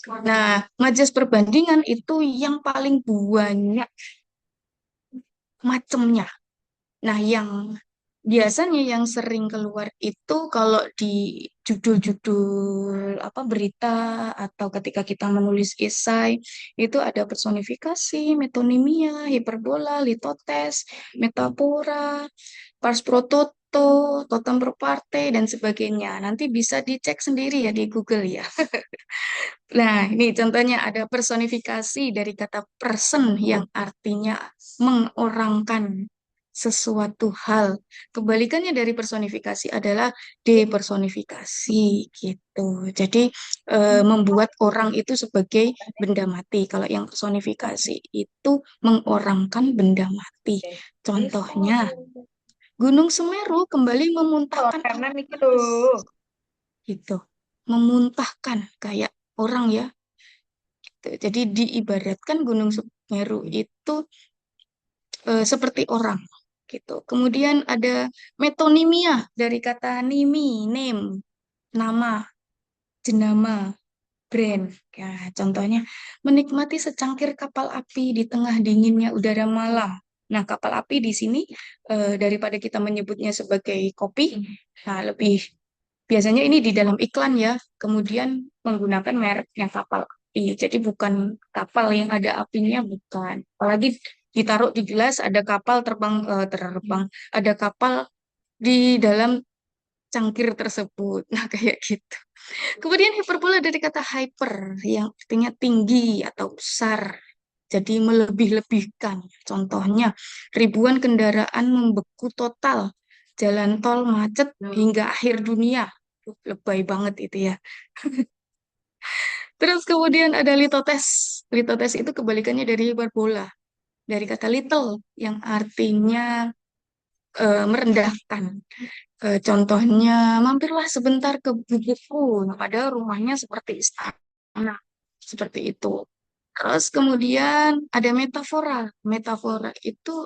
Nah, majas perbandingan itu yang paling banyak macamnya. Nah, yang biasanya yang sering keluar itu kalau di judul-judul apa berita atau ketika kita menulis esai itu ada personifikasi, metonimia, hiperbola, litotes, metafora, pars pro toto, totem per parte dan sebagainya. Nanti bisa dicek sendiri ya di Google ya. Nah, ini contohnya ada personifikasi dari kata person yang artinya mengorangkan sesuatu hal. Kebalikannya dari personifikasi adalah depersonifikasi gitu. Jadi membuat orang itu sebagai benda mati. Kalau yang personifikasi itu mengorangkan benda mati. Contohnya, Gunung Semeru kembali memuntahkan air Karena itu. panas gitu. Memuntahkan kayak orang ya. Jadi diibaratkan Gunung Semeru itu seperti orang gitu. Kemudian ada metonimia dari kata nimi, name, nama, jenama, brand. Ya, contohnya menikmati secangkir kapal api di tengah dinginnya udara malam. Nah, kapal api di sini daripada kita menyebutnya sebagai kopi, nah lebih biasanya ini di dalam iklan ya, kemudian menggunakan mereknya kapal api. Jadi bukan kapal yang ada apinya, bukan. Apalagi ditaruh di gelas ada kapal terbang, ada kapal di dalam cangkir tersebut. Nah, kayak gitu. Kemudian hiperbola dari kata hyper yang artinya tinggi atau besar. Jadi melebih-lebihkan. Contohnya, ribuan kendaraan membeku total. Jalan tol macet hingga akhir dunia. Lebay banget itu ya. Terus kemudian ada litotes. Litotes itu kebalikannya dari hiperbola. Dari kata little yang artinya merendahkan. Contohnya, mampirlah sebentar ke bubuku. Nah, padahal rumahnya seperti istana. Seperti itu. Terus kemudian ada metafora. Metafora itu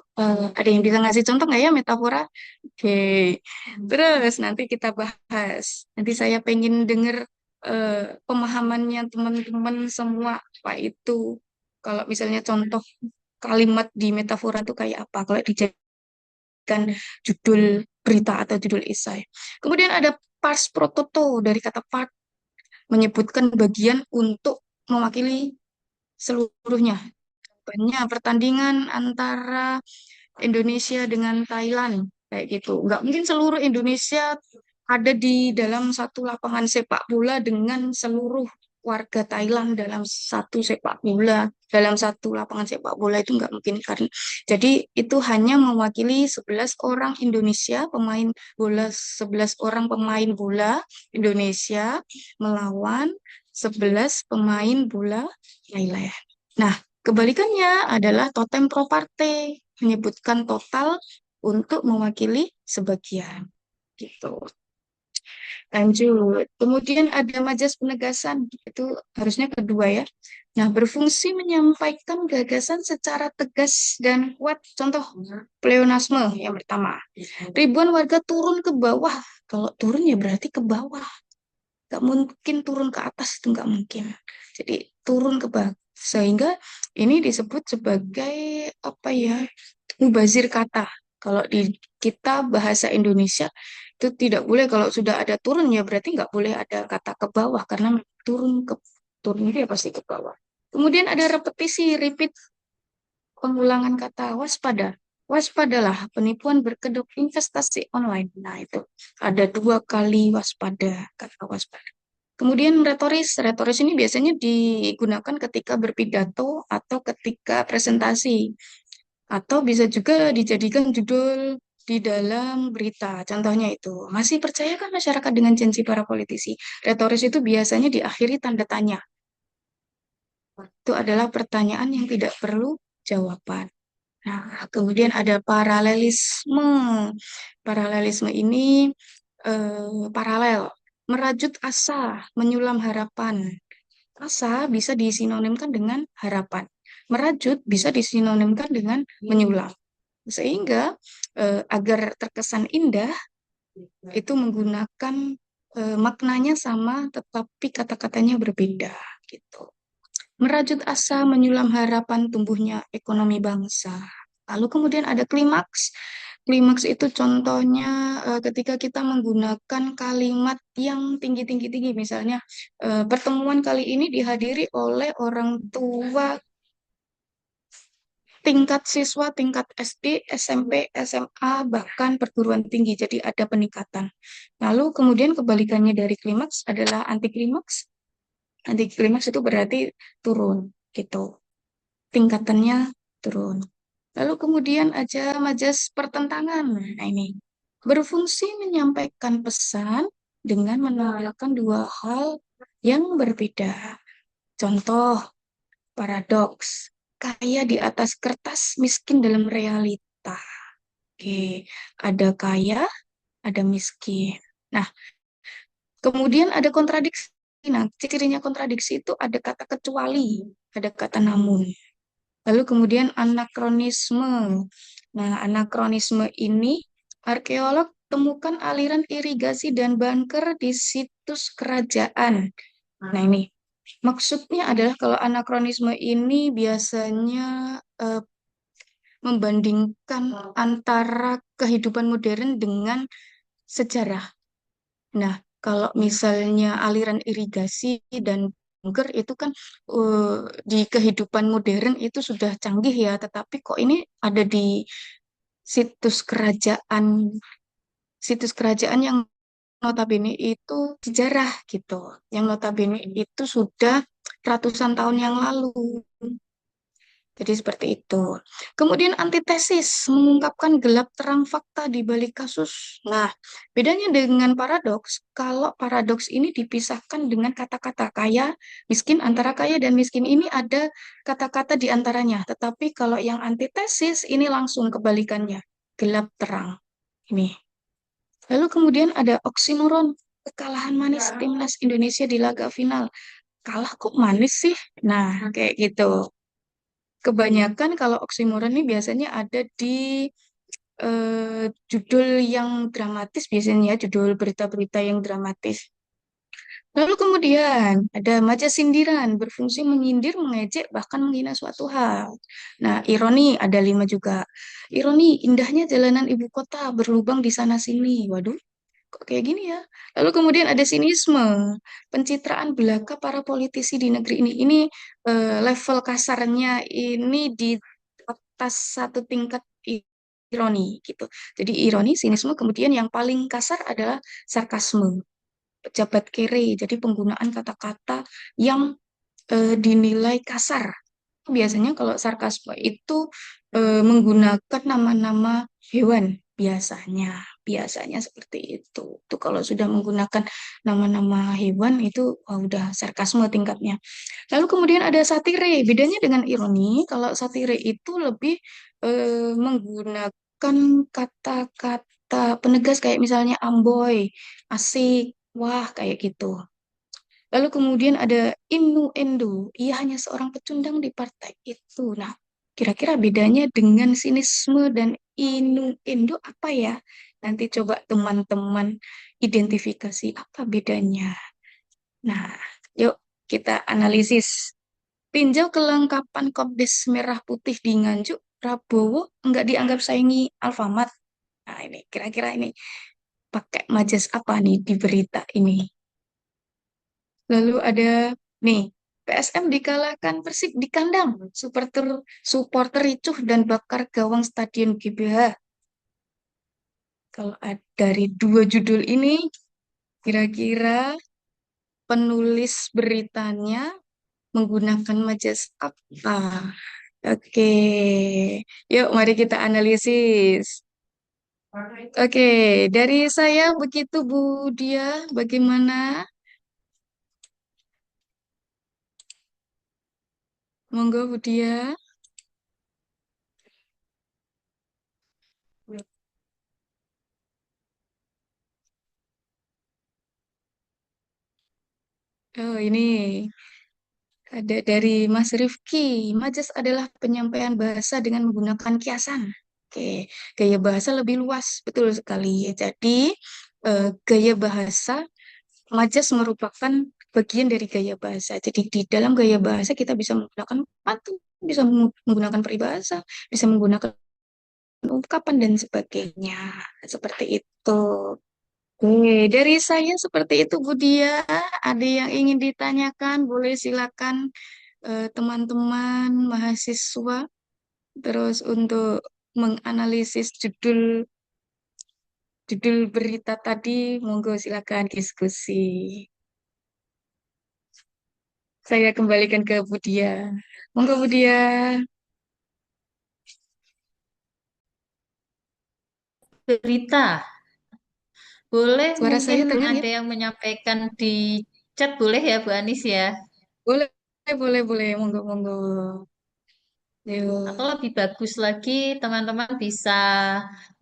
ada yang bisa ngasih contoh nggak ya metafora? Oke. Terus nanti kita bahas. Nanti saya pengen denger pemahamannya teman-teman semua apa itu. Kalau misalnya contoh kalimat di metafora itu kayak apa? Kalau dijadikan judul berita atau judul esai. Kemudian ada pars pro toto dari kata part menyebutkan bagian untuk mewakili seluruhnya. Banyak pertandingan antara Indonesia dengan Thailand kayak gitu. Nggak mungkin seluruh Indonesia ada di dalam satu lapangan sepak bola dengan seluruh warga Thailand dalam satu sepak bola, dalam satu lapangan sepak bola itu nggak mungkin karena jadi itu hanya mewakili 11 orang Indonesia pemain bola 11 orang pemain bola Indonesia melawan 11 pemain bola Thailand. Nah, kebalikannya adalah totem pro parte, menyebutkan total untuk mewakili sebagian. Gitu. Lanjut. Kemudian ada majas penegasan, itu harusnya kedua ya. Nah, berfungsi menyampaikan gagasan secara tegas dan kuat. Contoh, pleonasme yang pertama. Ribuan warga turun ke bawah. Kalau turun ya berarti ke bawah. Gak mungkin turun ke atas, itu nggak mungkin. Jadi turun ke bawah. Sehingga ini disebut sebagai apa ya, mubazir kata. Kalau di kita bahasa Indonesia itu tidak boleh kalau sudah ada turun ya berarti nggak boleh ada kata ke bawah karena turun itu ya pasti ke bawah. Kemudian ada repetisi, repeat, pengulangan kata waspada. Waspadalah penipuan berkedok investasi online. Nah, itu ada dua kali waspada, kata waspada. Kemudian retoris. Retoris ini biasanya digunakan ketika berpidato atau ketika presentasi. Atau bisa juga dijadikan judul di dalam berita. Contohnya itu, masih percayakah masyarakat dengan janji para politisi? Retoris itu biasanya diakhiri tanda tanya. Itu adalah pertanyaan yang tidak perlu jawaban. Nah, kemudian ada paralelisme. Paralelisme ini paralel, merajut asa, menyulam harapan. Asa bisa disinonimkan dengan harapan. Merajut bisa disinonimkan dengan menyulam. Sehingga agar terkesan indah, itu menggunakan maknanya sama tetapi kata-katanya berbeda. gitu. Merajut asa, menyulam harapan tumbuhnya ekonomi bangsa. Lalu kemudian ada klimaks. Klimaks itu contohnya ketika kita menggunakan kalimat yang tinggi-tinggi-tinggi. Misalnya, pertemuan kali ini dihadiri oleh orang tua tingkat siswa, tingkat SD, SMP, SMA, bahkan perguruan tinggi. Jadi ada peningkatan. Lalu kemudian kebalikannya dari klimaks adalah anti klimaks. Anti klimaks itu berarti turun gitu. Tingkatannya turun. Lalu kemudian aja majas pertentangan. Nah ini berfungsi menyampaikan pesan dengan menampilkan dua hal yang berbeda. Contoh paradoks. Kaya di atas kertas, miskin dalam realita. Oke, ada kaya, ada miskin. Nah, kemudian ada kontradiksi. Nah, cirinya kontradiksi itu ada kata kecuali, ada kata namun. Lalu kemudian anakronisme. Nah, anakronisme ini arkeolog temukan aliran irigasi dan bunker di situs kerajaan. Nah, ini maksudnya adalah kalau anakronisme ini biasanya membandingkan antara kehidupan modern dengan sejarah. Nah, kalau misalnya aliran irigasi dan bunker itu kan di kehidupan modern itu sudah canggih ya, tetapi kok ini ada di situs kerajaan, situs kerajaan yang notabene itu sejarah gitu, yang notabene itu sudah ratusan tahun yang lalu. Jadi seperti itu. Kemudian antitesis, mengungkapkan gelap terang fakta di balik kasus. Nah, bedanya dengan paradoks, kalau paradoks ini dipisahkan dengan kata-kata kaya, miskin, antara kaya dan miskin ini ada kata-kata di antaranya. Tetapi kalau yang antitesis ini langsung kebalikannya, gelap terang. Ini. Lalu kemudian ada oksimoron, kekalahan manis timnas Indonesia di laga final. Kalah kok manis sih? Nah, kayak gitu. Kebanyakan kalau oksimoron ini biasanya ada di judul yang dramatis, biasanya judul berita-berita yang dramatis. Lalu kemudian ada majas sindiran, berfungsi menyindir, mengejek, bahkan menghina suatu hal. Nah, ironi ada 5 juga. Ironi, indahnya jalanan ibu kota berlubang di sana-sini. Waduh, kok kayak gini ya? Lalu kemudian ada sinisme, pencitraan belaka para politisi di negeri ini. Ini level kasarnya ini di atas satu tingkat ironi gitu. Jadi ironi, sinisme, kemudian yang paling kasar adalah sarkasme, pejabat kere. Jadi penggunaan kata-kata yang dinilai kasar. Biasanya kalau sarkasme itu menggunakan nama-nama hewan biasanya, biasanya seperti itu. Itu kalau sudah menggunakan nama-nama hewan itu udah sarkasme tingkatnya. Lalu kemudian ada satire. Bedanya dengan ironi, kalau satire itu lebih menggunakan kata-kata penegas kayak misalnya amboy, asik, wah kayak gitu. Lalu kemudian ada innuendo. Ia hanya seorang pecundang di partai itu. Nah, kira-kira bedanya dengan sinisme dan innuendo apa ya? Nanti coba teman-teman identifikasi apa bedanya. Nah, yuk kita analisis. Tinjau kelengkapan Kopdes merah putih di Nganjuk, Prabowo enggak dianggap saingi Alfamart. Nah, ini kira-kira ini pakai majas apa nih di berita ini? Lalu ada nih, PSM dikalahkan Persib di kandang. Supporter supporter ricuh dan bakar gawang Stadion GBH. Kalau dari dua judul ini, kira-kira penulis beritanya menggunakan majas apa? Oke, yuk mari kita analisis. Oke, dari saya begitu Bu Dia, bagaimana? Monggo Bu Dia. Oh ini ada dari Mas Rifki. Majas adalah penyampaian bahasa dengan menggunakan kiasan. Oke, gaya bahasa lebih luas, betul sekali. Jadi, gaya bahasa Majas merupakan bagian dari gaya bahasa. Jadi di dalam gaya bahasa kita bisa menggunakan patu, bisa menggunakan peribahasa, bisa menggunakan ungkapan dan sebagainya. Seperti itu. Oke, dari saya seperti itu Bu Dia. Ada yang ingin ditanyakan, boleh silakan teman-teman mahasiswa. Terus untuk menganalisis judul judul berita tadi, monggo silakan diskusi. Saya kembalikan ke Budia. Monggo Budia. Berita. Boleh Suara mungkin saya dengar ya? ada yang menyampaikan di chat boleh ya Bu Anis ya. Boleh, boleh, boleh. Monggo, monggo. Atau Yuk. lebih bagus lagi teman-teman bisa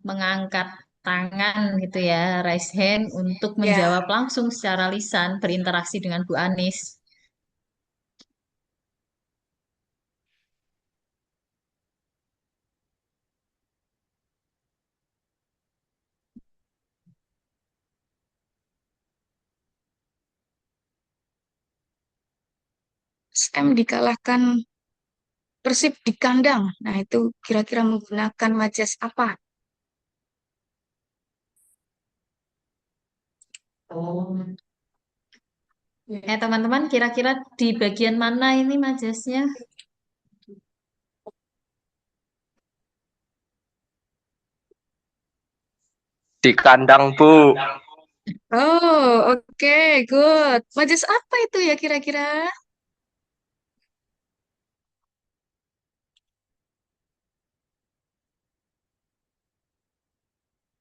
mengangkat tangan gitu ya, raise hand untuk Ya, menjawab langsung secara lisan berinteraksi dengan Bu Anis. SM dikalahkan Persib di kandang. Nah, itu kira-kira menggunakan majas apa? Oh, ya. Teman-teman kira-kira di bagian mana ini majasnya? Di kandang, Bu. Oh, oke, good. Majas apa itu ya kira-kira?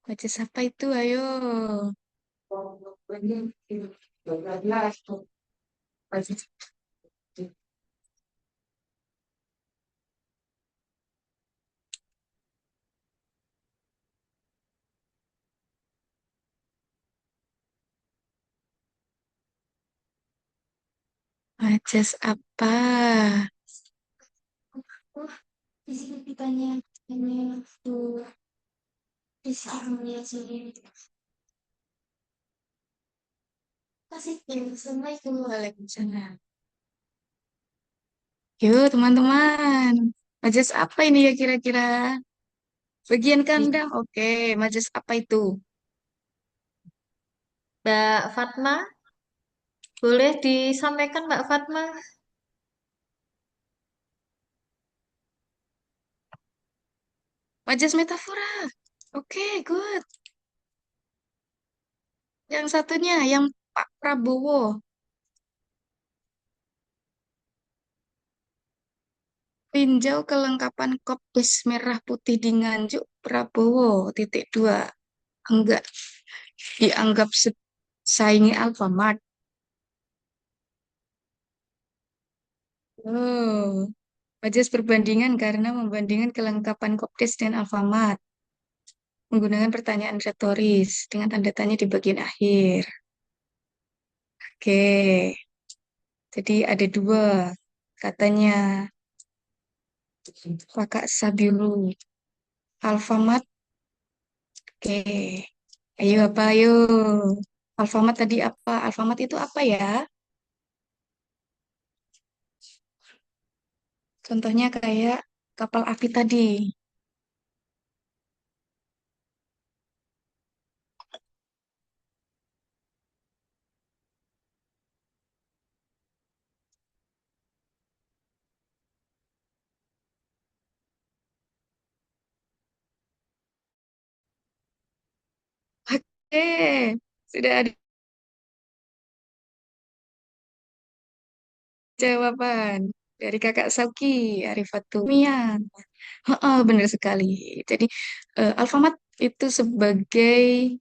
Majas apa itu? Ayo. Majas apa? Wah, di sini ditanya ini tuh di sini sini kasih Assalamualaikum Waalaikumsalam. Yuk teman-teman, majas apa ini ya kira-kira? Bagian kandang, oke. Majas apa itu? Mbak Fatma, boleh disampaikan Mbak Fatma? Majas metafora. Oke, good. Yang satunya, yang Pak Prabowo. Tinjau kelengkapan kopdes merah putih di Nganjuk Prabowo. Titik dua. Enggak dianggap saingi Alfamart. Oh, Majas perbandingan karena membandingkan kelengkapan kopdes dan Alfamart. Menggunakan pertanyaan retoris dengan tanda tanya di bagian akhir. Oke, jadi ada dua katanya. Kakak Sabilu. Alfamart. Oke. Ayo apa ayo? Alfamart tadi apa? Alfamart itu apa ya? Contohnya kayak kapal api tadi. Oke, sudah ada jawaban dari Kakak Sauki, Arifatumia. Heeh, benar sekali. Jadi Alfamart itu sebagai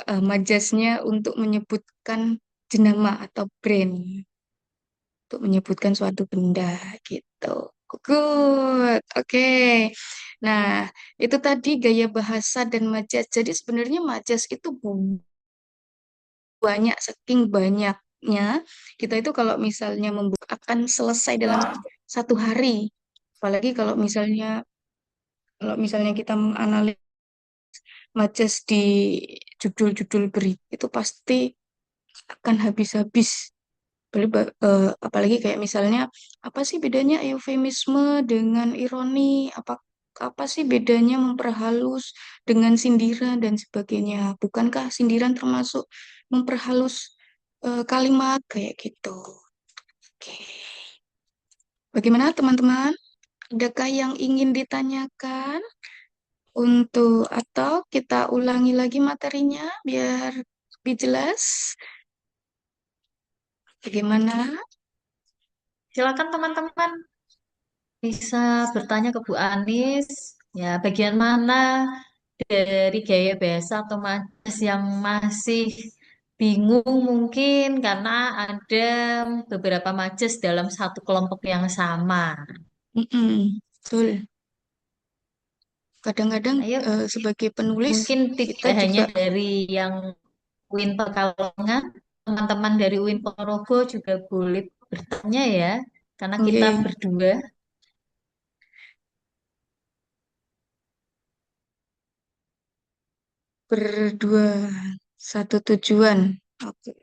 majasnya untuk menyebutkan jenama atau brand, untuk menyebutkan suatu benda gitu. Good, oke. Nah, itu tadi gaya bahasa dan majas. Jadi sebenarnya majas itu banyak, saking banyaknya. Kita itu kalau misalnya membuka akan selesai dalam 1 hari. Apalagi kalau misalnya kita menganalisis majas di judul-judul berita itu pasti. akan habis-habis. Apalagi kayak misalnya, apa sih bedanya eufemisme dengan ironi? Apa sih bedanya memperhalus dengan sindiran dan sebagainya? Bukankah sindiran termasuk memperhalus kalimat kayak gitu? Oke. Bagaimana teman-teman? Adakah yang ingin ditanyakan atau kita ulangi lagi materinya biar lebih jelas? Bagaimana? Silakan teman-teman bisa bertanya ke Bu Anis, ya bagian mana dari gaya bahasa atau majas yang masih bingung mungkin karena ada beberapa majas dalam satu kelompok yang sama. Mm-mm, betul. Kadang-kadang Ayo, sebagai penulis mungkin kita tidak hanya juga, dari yang UIN Pekalongan, teman-teman dari UIN Ponorogo juga boleh bertanya ya, karena kita oke, berdua. berdua satu tujuan. Oke,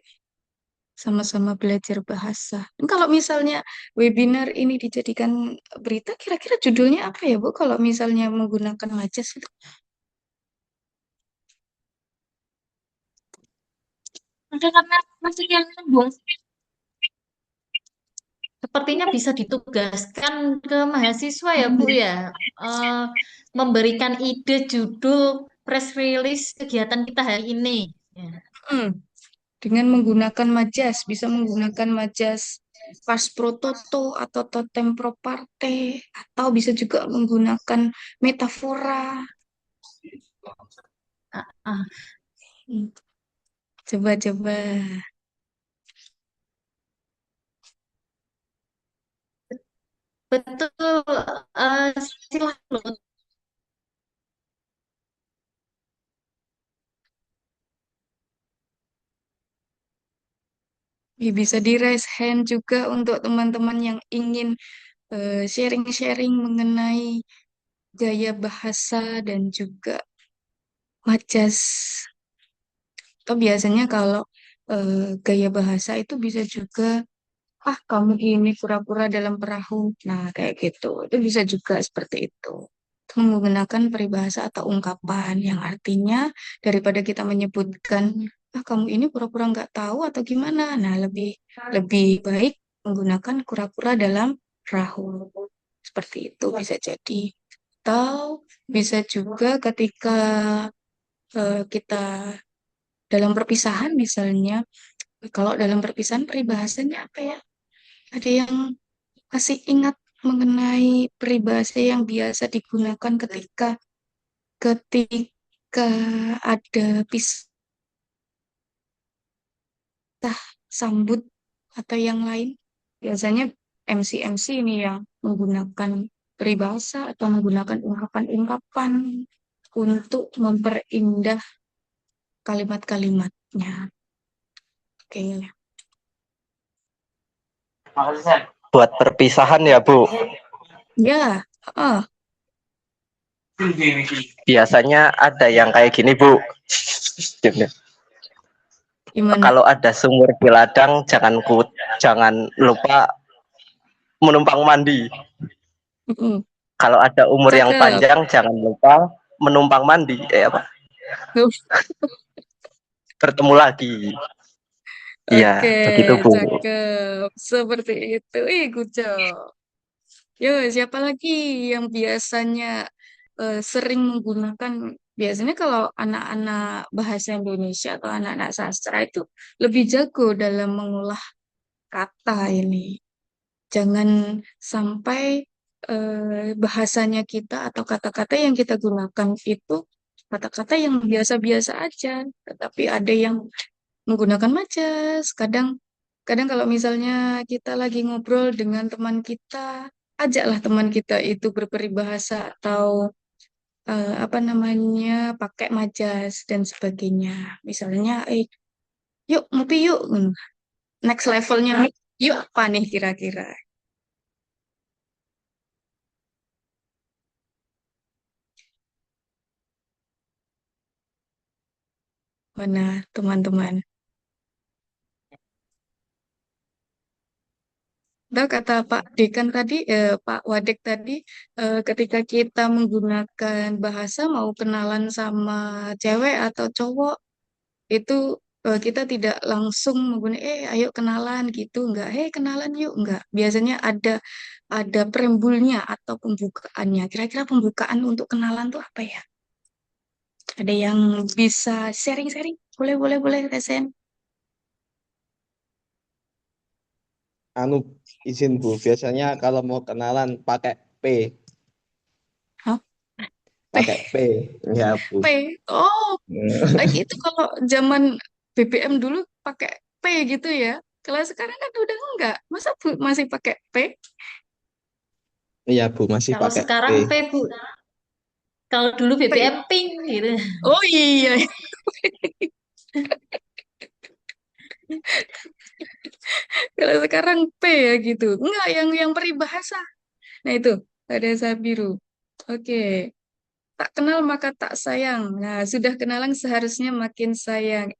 sama-sama belajar bahasa. Dan kalau misalnya webinar ini dijadikan berita, kira-kira judulnya apa ya, Bu? Kalau misalnya menggunakan majas itu. Mungkin karena masih yang nyambung. Sepertinya bisa ditugaskan ke mahasiswa ya Bu ya, Eh, memberikan ide judul press release kegiatan kita hari ini. Ya. Hmm, dengan menggunakan majas, bisa menggunakan majas Pars Pro Toto atau Totem Pro Parte, atau bisa juga menggunakan metafora. Ah, ah, Hmm, coba-coba. betul, silahkan. Bisa di raise hand juga untuk teman-teman yang ingin sharing-sharing mengenai gaya bahasa dan juga majas. Atau biasanya kalau gaya bahasa itu bisa juga, ah kamu ini pura-pura dalam perahu. Nah, kayak gitu. Itu bisa juga seperti itu. Menggunakan peribahasa atau ungkapan yang artinya daripada kita menyebutkan, ah kamu ini pura-pura nggak tahu atau gimana. Nah, lebih lebih baik menggunakan pura-pura dalam perahu. Seperti itu bisa jadi. Atau bisa juga ketika kita dalam perpisahan misalnya, kalau dalam perpisahan peribahasanya apa ya? Ada yang masih ingat mengenai peribahasa yang biasa digunakan ketika ketika ada pisah sambut atau yang lain? Biasanya MC-MC ini yang menggunakan peribahasa atau menggunakan ungkapan-ungkapan untuk memperindah kalimat-kalimatnya. Oke. Buat perpisahan ya, Bu. Ya, ah, Biasanya ada yang kayak gini, Bu. gimana? Kalau ada sumur di ladang, jangan lupa menumpang mandi. Mm-mm. Kalau ada umur yang Cakep. panjang, jangan lupa menumpang mandi. Apa? Bertemu lagi. Iya, Oke, begitu, Bu. cakep. Seperti itu. Ih, good job. Yo, siapa lagi yang biasanya sering menggunakan, biasanya kalau anak-anak bahasa Indonesia atau anak-anak sastra itu lebih jago dalam mengolah kata ini. Jangan sampai bahasanya kita atau kata-kata yang kita gunakan itu kata-kata yang biasa-biasa aja, tetapi ada yang menggunakan majas. Kadang, kadang kalau misalnya kita lagi ngobrol dengan teman kita, ajaklah teman kita itu berperibahasa atau apa namanya, pakai majas dan sebagainya. Misalnya, yuk ngopi yuk. Next levelnya, yuk apa nih kira-kira? Mana teman-teman? Tahu kata Pak Dekan tadi, Pak Wadek tadi, ketika kita menggunakan bahasa mau kenalan sama cewek atau cowok, itu kita tidak langsung menggunakan, ayo kenalan gitu, enggak, kenalan yuk, enggak. Biasanya ada preambulnya atau pembukaannya. Kira-kira pembukaan untuk kenalan tuh apa ya? Ada yang bisa sharing-sharing? Boleh, boleh, boleh, Resen. Anu, izin Bu, biasanya kalau mau kenalan pakai P, Hah? pakai P, P, ya Bu. P. Oh, itu kalau zaman BBM dulu pakai P gitu ya. Kalau sekarang kan udah enggak. Masa masih pakai P? Iya Bu, masih Kalau pakai P. sekarang P, Bu. Kalau dulu P. BBM pink gitu. Oh iya. Kalau sekarang P ya gitu. Enggak, yang peribahasa. Nah itu, ada Sabiru. Oke. Tak kenal maka tak sayang. Nah, sudah kenalan seharusnya makin sayang.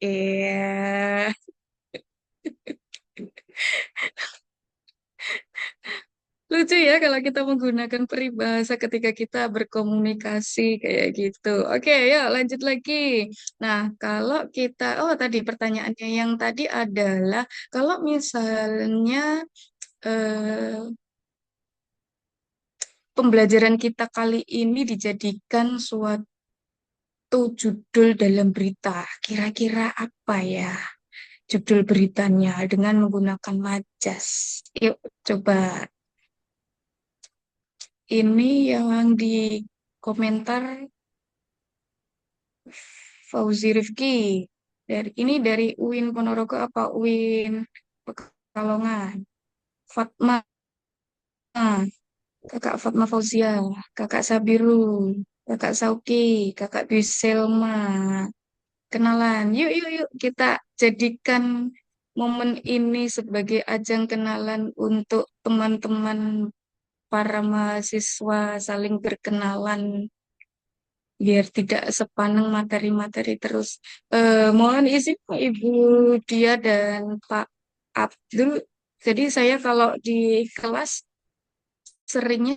Lucu ya kalau kita menggunakan peribahasa ketika kita berkomunikasi kayak gitu. Oke, yuk lanjut lagi. Nah, kalau kita, oh tadi pertanyaannya yang tadi adalah kalau misalnya eh, pembelajaran kita kali ini dijadikan suatu judul dalam berita, kira-kira apa ya judul beritanya dengan menggunakan majas? Yuk, coba ini yang di komentar Fauzi Rifki. Dari UIN Ponorogo apa UIN Pekalongan? Fatma, Kakak Fatma Fauzia, Kakak Sabiru, Kakak Sauki, Kakak Dwi Selma. Kenalan. Yuk, yuk, yuk. Kita jadikan momen ini sebagai ajang kenalan untuk teman-teman para mahasiswa saling berkenalan biar tidak sepaneng materi-materi terus. Mohon izin Pak Ibu Dia dan Pak Abdul. Jadi saya kalau di kelas seringnya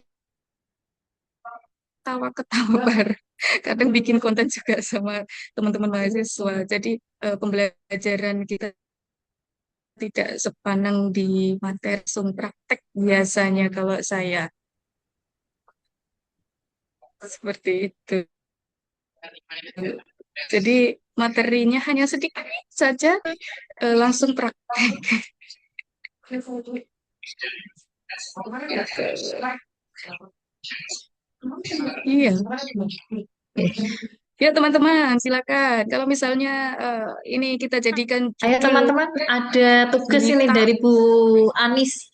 ketawa-ketawa bareng. Kadang bikin konten juga sama teman-teman mahasiswa. Jadi pembelajaran kita tidak sepaneng di materi langsung praktek biasanya kalau saya seperti itu. Jadi materinya hanya sedikit saja, langsung praktek. Iya. Ya teman-teman, silakan. Kalau misalnya ini kita jadikan Ayo judul teman-teman, ada tugas ini berita, dari Bu Anis.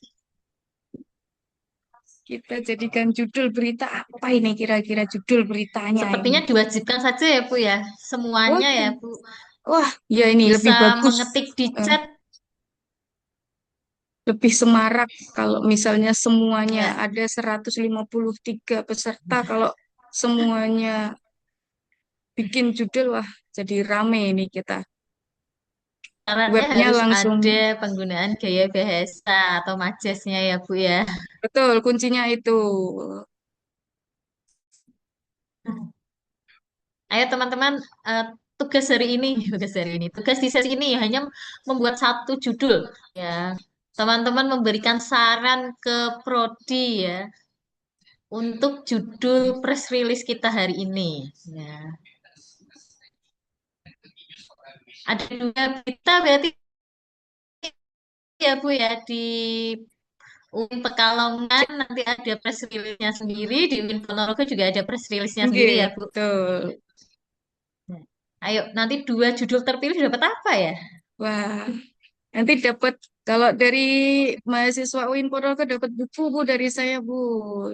kita jadikan judul berita apa ini kira-kira judul beritanya ini? Sepertinya diwajibkan saja ya Bu ya. Wah, Semuanya ya Bu. wah, ya ini lebih Bisa bagus, mengetik di eh, chat. lebih semarak kalau misalnya semuanya Ya, ada 153 peserta, kalau semuanya bikin judul, wah jadi rame ini kita. syaratnya Webnya harus langsung, ada penggunaan gaya bahasa atau majasnya ya Bu ya. betul kuncinya itu. Ayo teman-teman, eh, tugas hari ini, tugas di sesi ini hanya membuat satu judul ya. Teman-teman memberikan saran ke Prodi ya untuk judul press release kita hari ini. Ya. Ada dua berita berarti ya Bu ya di UIN Pekalongan nanti ada press release-nya sendiri, di UIN Ponorogo juga ada press release-nya Oke, sendiri ya Bu. betul. Nah, ayo nanti dua judul terpilih dapat apa ya? Wah, nanti dapat, kalau dari mahasiswa UIN Ponorogo dapat buku Bu dari saya Bu.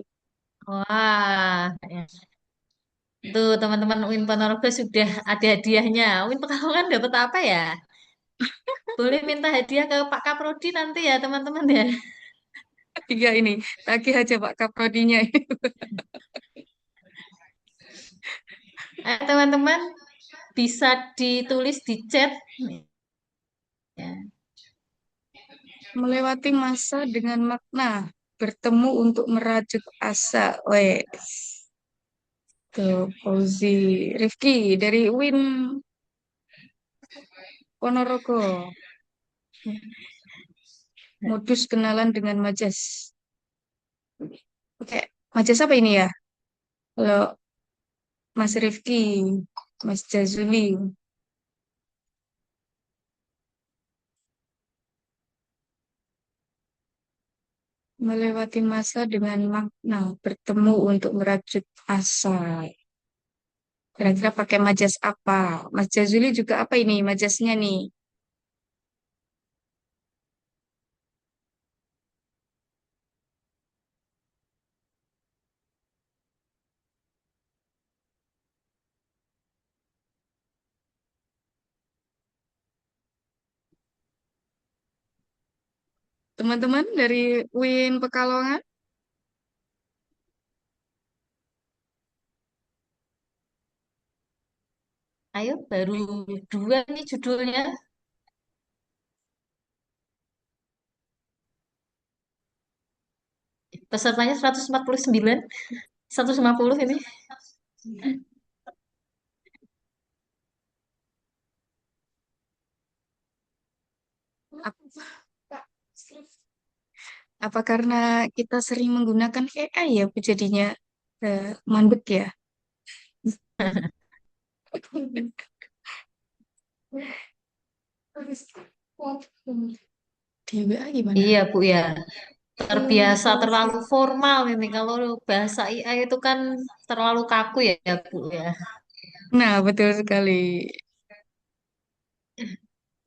Wah, ya. Tuh teman-teman UIN Ponorogo sudah ada hadiahnya. UIN Pekalongan dapat apa ya? Boleh minta hadiah ke Pak Kaprodi nanti ya teman-teman ya. Tiga ini, tagih aja Pak Kaprodinya. Teman-teman bisa ditulis di chat. Ya. Melewati masa dengan makna. Bertemu untuk merajut asa. Wes. Tuh, Fauzi Rifki dari Win Ponorogo. Modus kenalan dengan Majas. Oke, Majas apa ini ya? Kalau Mas Rifki, Mas Jazuli. Melewati masa dengan makna. Bertemu untuk merajut asa. Kira-kira pakai majas apa? Mas Jazuli juga apa ini majasnya nih? Teman-teman dari Win Pekalongan? Ayo, baru dua nih judulnya. Pesertanya 149, 150 ini. Apa, apa karena kita sering menggunakan AI ya Bu, jadinya mandek ya? Di WA gimana? Iya, Bu ya. Terbiasa terlalu formal ini. Kalau bahasa AI itu kan terlalu kaku ya, Bu ya. Nah, betul sekali.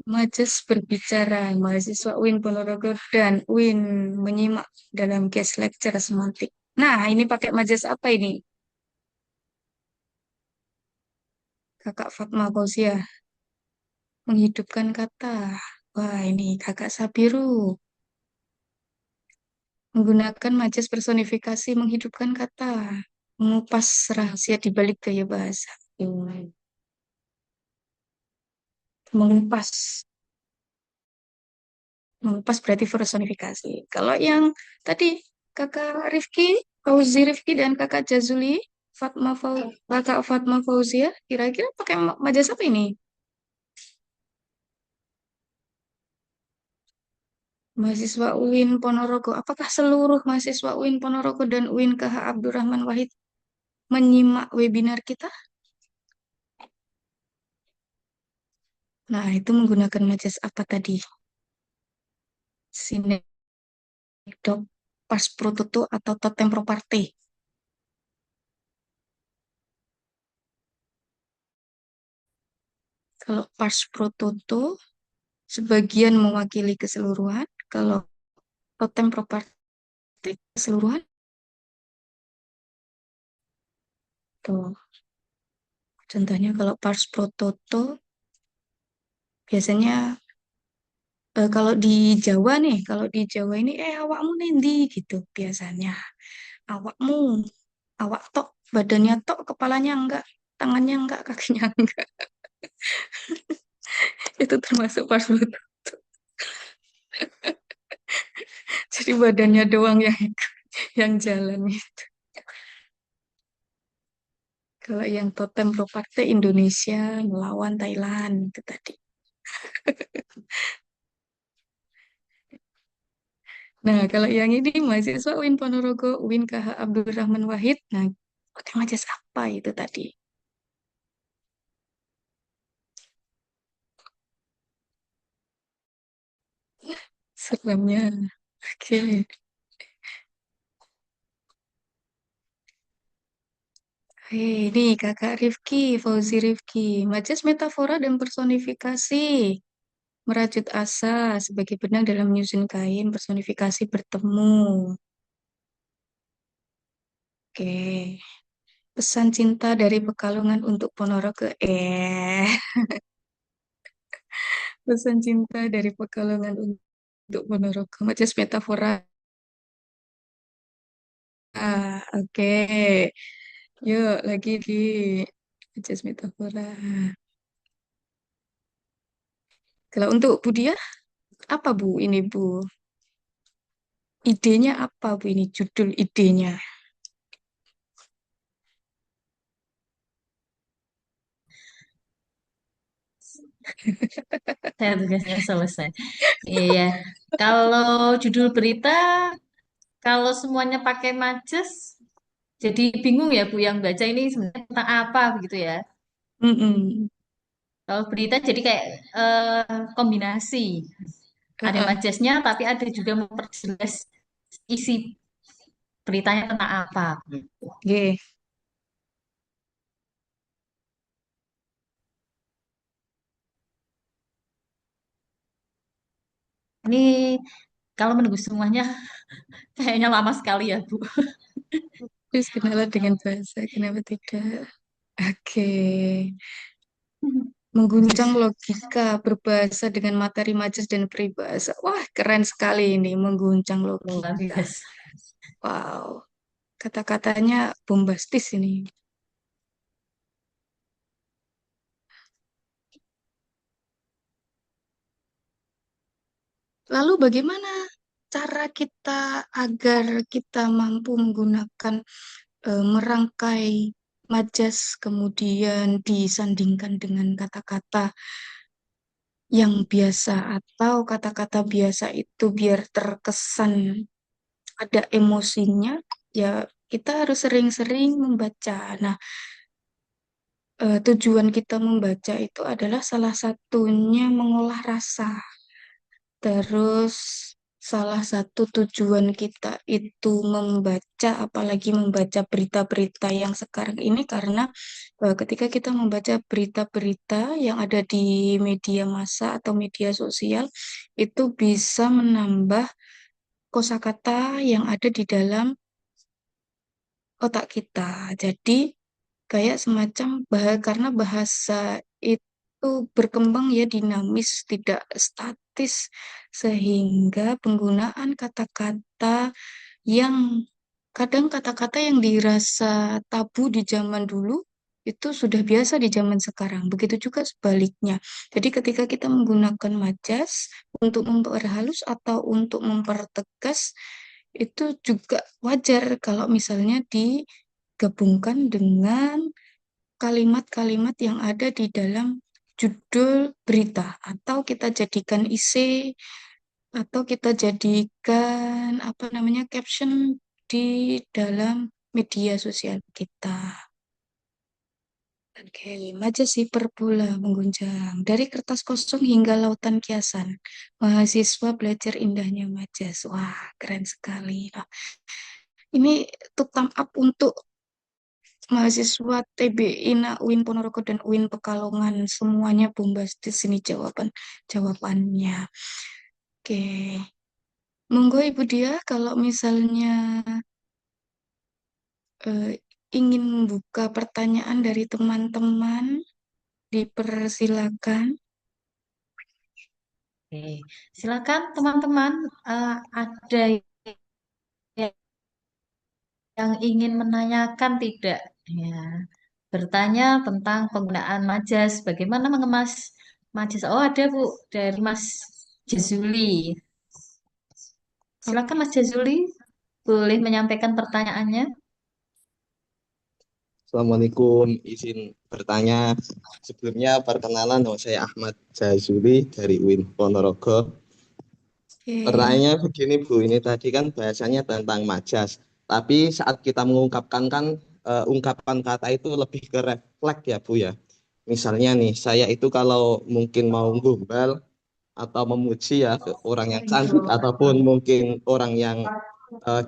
Majes berbicara, mahasiswa UIN Ponorogo dan UIN menyimak dalam guest lecture semantik. Nah, ini pakai majas apa ini? Kakak Fatma Fauzia menghidupkan kata. Wah, ini Kakak Sabiru menggunakan majas personifikasi menghidupkan kata. Mengupas rahasia di balik gaya bahasa. Mengupas. Mengupas berarti personifikasi. Kalau yang tadi kakak Rifki, Fauzi Rifki dan kakak Jazuli, kakak Fatma Fauzia, kira-kira pakai majas apa ini? Mahasiswa UIN Ponorogo. Apakah seluruh mahasiswa UIN Ponorogo dan UIN KH Abdurrahman Wahid menyimak webinar kita? Nah, itu menggunakan majas apa tadi? Sinekdok, pas prototo atau totem properti. Kalau pas prototo, sebagian mewakili keseluruhan. Kalau totem properti keseluruhan, tuh. Contohnya kalau pars pro toto, biasanya kalau di Jawa nih, kalau di Jawa ini, awakmu nendi gitu biasanya. Awakmu, awak tok, badannya tok, kepalanya enggak, tangannya enggak, kakinya enggak. Itu termasuk pars pro toto. Jadi badannya doang yang jalan gitu. Kalau yang totem properti Indonesia melawan Thailand itu tadi. Nah, kalau yang ini mahasiswa UIN Ponorogo, UIN KH Abdurrahman Wahid. Nah, pakai majas apa itu tadi? Seremnya. Oke. Ini kakak Rifki, Fauzi Rifki. Majas metafora dan personifikasi. Merajut asa sebagai benang dalam menyusun kain, personifikasi bertemu. Oke. Pesan cinta dari Pekalongan untuk Ponorogo. Pesan cinta dari Pekalongan untuk Ponorogo. Majas metafora. Oke. Yuk, lagi di Majas metafora. Kalau untuk Bu Dia, apa Bu ini Bu? Idenya apa, Bu? Ini judul idenya. Saya tugasnya selesai. Iya. Kalau judul berita, kalau semuanya pakai majas, jadi bingung ya Bu yang baca ini sebenarnya tentang apa begitu ya. Mm-mm. Kalau berita jadi kayak kombinasi. Ada Heeh. majasnya, tapi ada juga memperjelas isi beritanya tentang apa. Nggih. Ini kalau menunggu semuanya kayaknya lama sekali ya Bu. Terus kenalan dengan bahasa, kenapa tidak? Oke. Mengguncang logika berbahasa dengan materi majas dan peribahasa. Wah, keren sekali ini, mengguncang Luar logika. biasa. Wow, kata-katanya bombastis ini. Lalu bagaimana cara kita agar kita mampu menggunakan merangkai majas kemudian disandingkan dengan kata-kata yang biasa atau kata-kata biasa itu biar terkesan ada emosinya, ya kita harus sering-sering membaca. Nah, tujuan kita membaca itu adalah salah satunya mengolah rasa. Terus salah satu tujuan kita itu membaca, apalagi membaca berita-berita yang sekarang ini karena ketika kita membaca berita-berita yang ada di media massa atau media sosial itu bisa menambah kosakata yang ada di dalam otak kita. Jadi kayak semacam karena bahasa itu berkembang ya dinamis, tidak statis, sehingga penggunaan kata-kata yang kadang kata-kata yang dirasa tabu di zaman dulu itu sudah biasa di zaman sekarang. Begitu juga sebaliknya. Jadi ketika kita menggunakan majas untuk memperhalus atau untuk mempertegas, itu juga wajar kalau misalnya digabungkan dengan kalimat-kalimat yang ada di dalam judul berita atau kita jadikan isi atau kita jadikan apa namanya caption di dalam media sosial kita. Oke, Majasi Perpula mengguncang dari kertas kosong hingga lautan kiasan. Mahasiswa belajar indahnya Majas. Wah, keren sekali. Nah, ini tuh thumb up untuk mahasiswa TBI UIN Ponorogo dan UIN Pekalongan. Semuanya bombastis ini jawabannya. Oke, monggo Ibu Dia kalau misalnya eh, ingin membuka pertanyaan dari teman-teman, dipersilakan. Oke, silakan teman-teman. Ada yang ingin menanyakan tidak? Ya, bertanya tentang penggunaan majas, bagaimana mengemas majas. Oh, ada Bu dari Mas Jazuli. Silakan Mas Jazuli, boleh menyampaikan pertanyaannya. Assalamualaikum, izin bertanya. Sebelumnya perkenalan, nama saya Ahmad Jazuli dari UIN Ponorogo. Oke. Pertanyaannya begini Bu, ini tadi kan bahasanya tentang majas. Tapi saat kita mengungkapkan kan ungkapan kata itu lebih ke refleks ya Bu ya. Misalnya nih, saya itu kalau mungkin mau gombal atau memuji ya ke orang yang cantik ataupun mungkin orang yang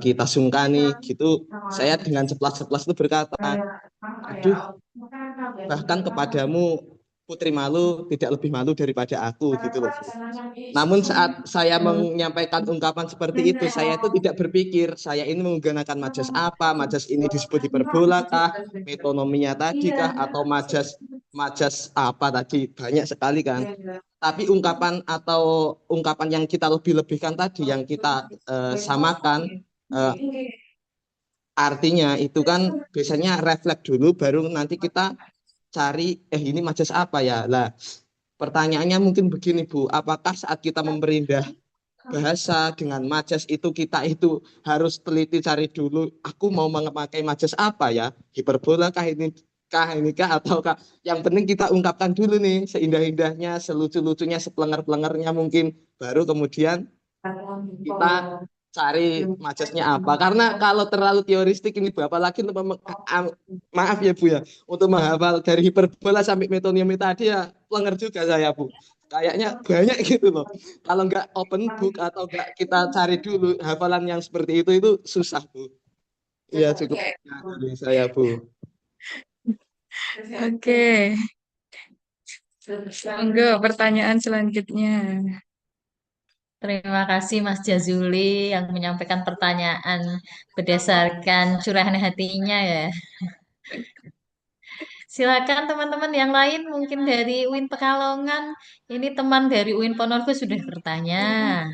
kita sungkani gitu, saya dengan ceplas-ceplas itu berkata, aduh, bahkan kepadamu putri malu tidak lebih malu daripada aku gitu loh Bu. Namun saat saya menyampaikan ungkapan seperti itu, saya itu tidak berpikir saya ini menggunakan majas apa, majas ini disebut hiperbola kah, metonominya tadi kah, atau majas majas apa tadi, banyak sekali kan. Tapi ungkapan atau ungkapan yang kita lebih-lebihkan tadi, yang kita samakan, eh, artinya itu kan biasanya refleks dulu, baru nanti kita cari, ini majas apa ya. Lah, pertanyaannya mungkin begini Bu, apakah saat kita memperindah bahasa dengan majas itu kita itu harus teliti cari dulu. Aku mau memakai majas apa ya? Hiperbola kah atau kah? Yang penting kita ungkapkan dulu nih seindah-indahnya, selucu-lucunya, sepelenger-pelengernya mungkin. Baru kemudian kita cari majasnya apa. Karena kalau terlalu teoristik ini Bapak lagi maaf ya Bu ya, untuk menghafal dari hiperbola sampai metonium tadi ya pelenger juga saya Bu. Kayaknya banyak gitu loh. Kalau nggak open book atau nggak kita cari dulu hafalan yang seperti itu susah Bu. Iya cukup dari saya Bu. Oke, monggo pertanyaan selanjutnya. Terima kasih Mas Jazuli yang menyampaikan pertanyaan berdasarkan curahan hatinya ya. Silakan teman-teman yang lain mungkin dari UIN Pekalongan. Ini teman dari UIN Ponorogo sudah bertanya.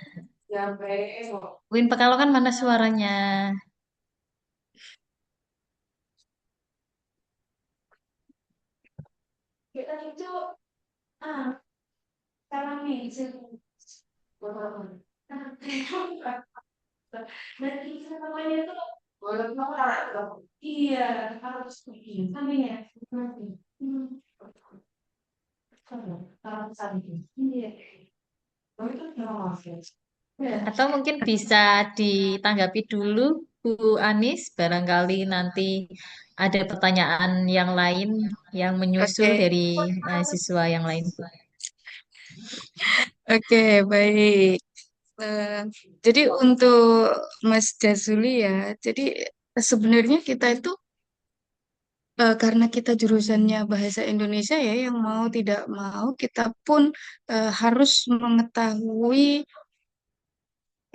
UIN Pekalongan mana suaranya? Atau mungkin bisa ditanggapi dulu Bu Anis, barangkali nanti ada pertanyaan yang lain yang menyusul Oke, dari mahasiswa yang lain. oke, baik. Eh, jadi untuk Mas Jazuli ya, jadi sebenarnya kita itu karena kita jurusannya bahasa Indonesia ya, yang mau tidak mau kita pun harus mengetahui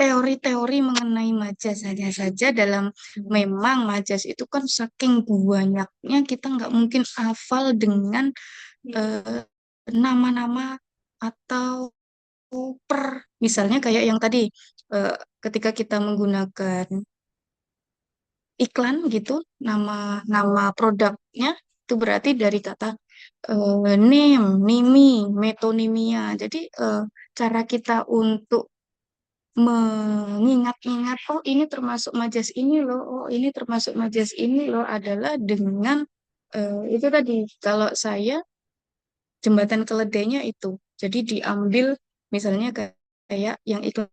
teori-teori mengenai majas hanya saja dalam memang majas itu kan saking banyaknya kita nggak mungkin hafal dengan eh, nama-nama atau per misalnya kayak yang tadi eh, ketika kita menggunakan iklan gitu nama nama produknya itu berarti dari kata name, nimi, metonimia. Jadi cara kita untuk mengingat-ingat oh ini termasuk majas ini loh, oh ini termasuk majas ini loh adalah dengan itu tadi kalau saya jembatan keledainya itu. Jadi diambil misalnya kayak yang itu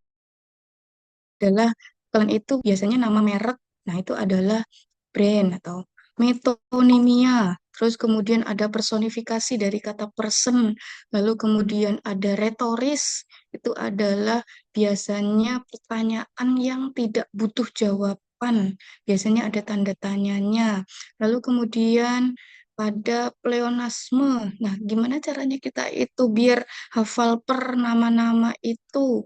adalah kalian itu biasanya nama merek. Nah, itu adalah brand atau metonimia. Terus kemudian ada personifikasi dari kata person. Lalu kemudian ada retoris. Itu adalah biasanya pertanyaan yang tidak butuh jawaban. Biasanya ada tanda tanyanya. Lalu kemudian pada pleonasme. Nah, gimana caranya kita itu biar hafal per nama-nama itu?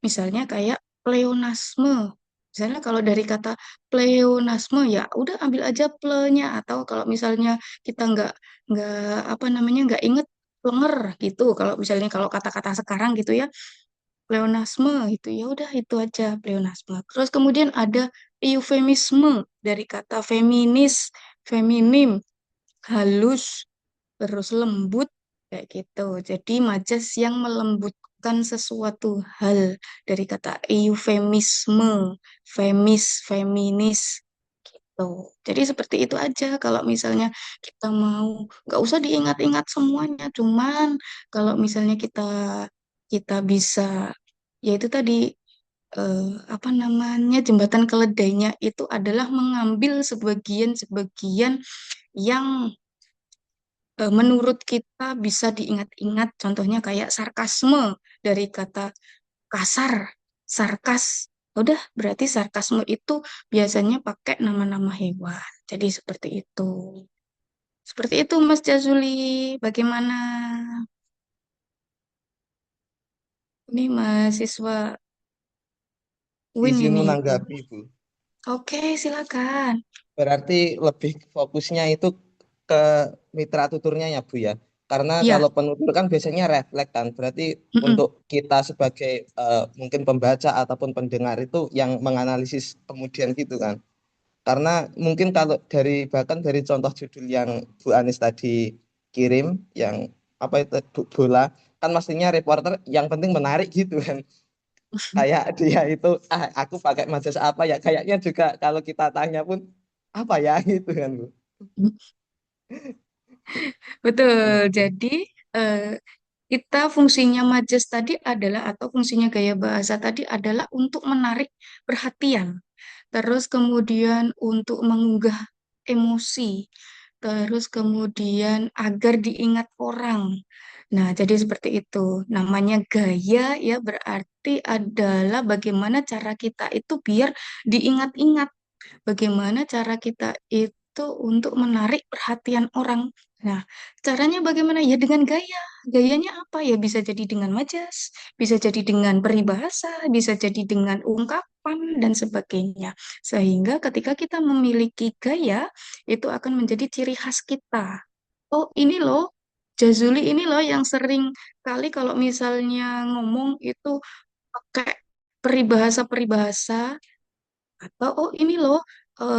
Misalnya kayak pleonasme. Misalnya kalau dari kata pleonasme ya udah ambil aja plenya atau kalau misalnya kita nggak apa namanya nggak inget plenger gitu. Kalau misalnya kalau kata-kata sekarang gitu ya pleonasme gitu ya udah itu aja pleonasme. Terus kemudian ada eufemisme dari kata feminis, feminim, halus, terus lembut kayak gitu. Jadi majas yang melembutkan sesuatu hal dari kata eufemisme, femis, feminis gitu. Jadi seperti itu aja kalau misalnya kita mau nggak usah diingat-ingat semuanya, cuman kalau misalnya kita kita bisa yaitu tadi apa namanya jembatan keledainya itu adalah mengambil sebagian-sebagian yang menurut kita bisa diingat-ingat, contohnya kayak sarkasme dari kata kasar, sarkas. Udah, berarti sarkasme itu biasanya pakai nama-nama hewan. Jadi seperti itu. Seperti itu, Mas Jazuli. Bagaimana? Ini mahasiswa Win Izin ini. menanggapi Bu. Oke, silakan. Berarti lebih fokusnya itu ke mitra tuturnya ya Bu ya. Karena Iya, kalau penutur kan biasanya refleks kan. Berarti mm-mm. untuk kita sebagai mungkin pembaca ataupun pendengar itu yang menganalisis kemudian gitu kan. Karena mungkin kalau dari bahkan dari contoh judul yang Bu Anis tadi kirim yang apa itu bola kan mestinya reporter yang penting menarik gitu kan. kayak dia itu aku pakai majas apa ya, kayaknya juga kalau kita tanya pun apa ya gitu kan Bu. Betul. Jadi eh, kita fungsinya majas tadi adalah atau fungsinya gaya bahasa tadi adalah untuk menarik perhatian, terus kemudian untuk mengunggah emosi, terus kemudian agar diingat orang. Nah, jadi seperti itu. Namanya gaya ya berarti adalah bagaimana cara kita itu biar diingat-ingat. Bagaimana cara kita itu untuk menarik perhatian orang. Nah, caranya bagaimana? Ya dengan gaya. Gayanya apa? Ya bisa jadi dengan majas, bisa jadi dengan peribahasa, bisa jadi dengan ungkapan dan sebagainya. Sehingga ketika kita memiliki gaya, itu akan menjadi ciri khas kita. Oh, ini loh, Jazuli ini loh yang sering kali kalau misalnya ngomong itu pakai peribahasa-peribahasa atau oh ini loh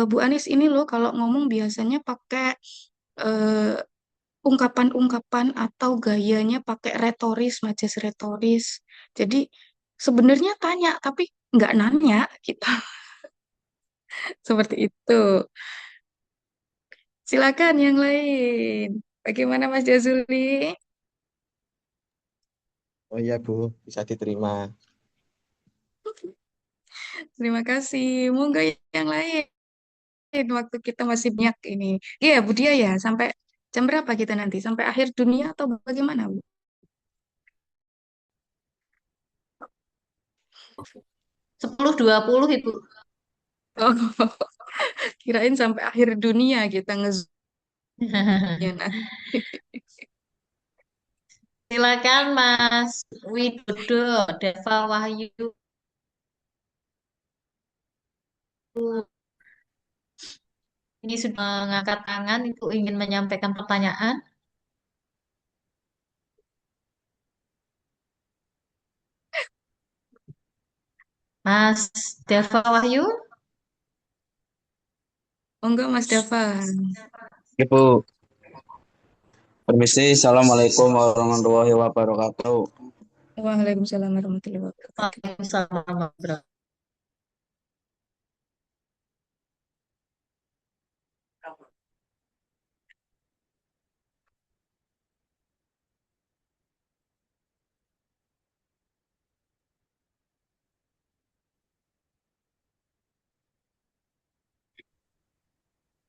Bu Anis ini loh kalau ngomong biasanya pakai eh, ungkapan-ungkapan atau gayanya pakai retoris, majas retoris. Jadi sebenarnya tanya tapi nggak nanya kita seperti itu. Silakan yang lain. Bagaimana Mas Jazuli? Oh iya Bu, bisa diterima. Terima kasih. Monggo yang lain. Waktu kita masih banyak ini. Iya, Bu Dia ya. Sampai jam berapa kita nanti? Sampai akhir dunia atau bagaimana, Bu? 10.20 Ibu. Oh, kirain sampai akhir dunia kita ngezoomnya nanti. Silakan Mas Widodo, Deva Wahyu. Ini sudah mengangkat tangan itu ingin menyampaikan pertanyaan. Mas Deva Wahyu. Monggo Mas Dafan. Ibu, permisi, Assalamualaikum warahmatullahi wabarakatuh. Waalaikumsalam warahmatullahi wabarakatuh. Waalaikumsalam.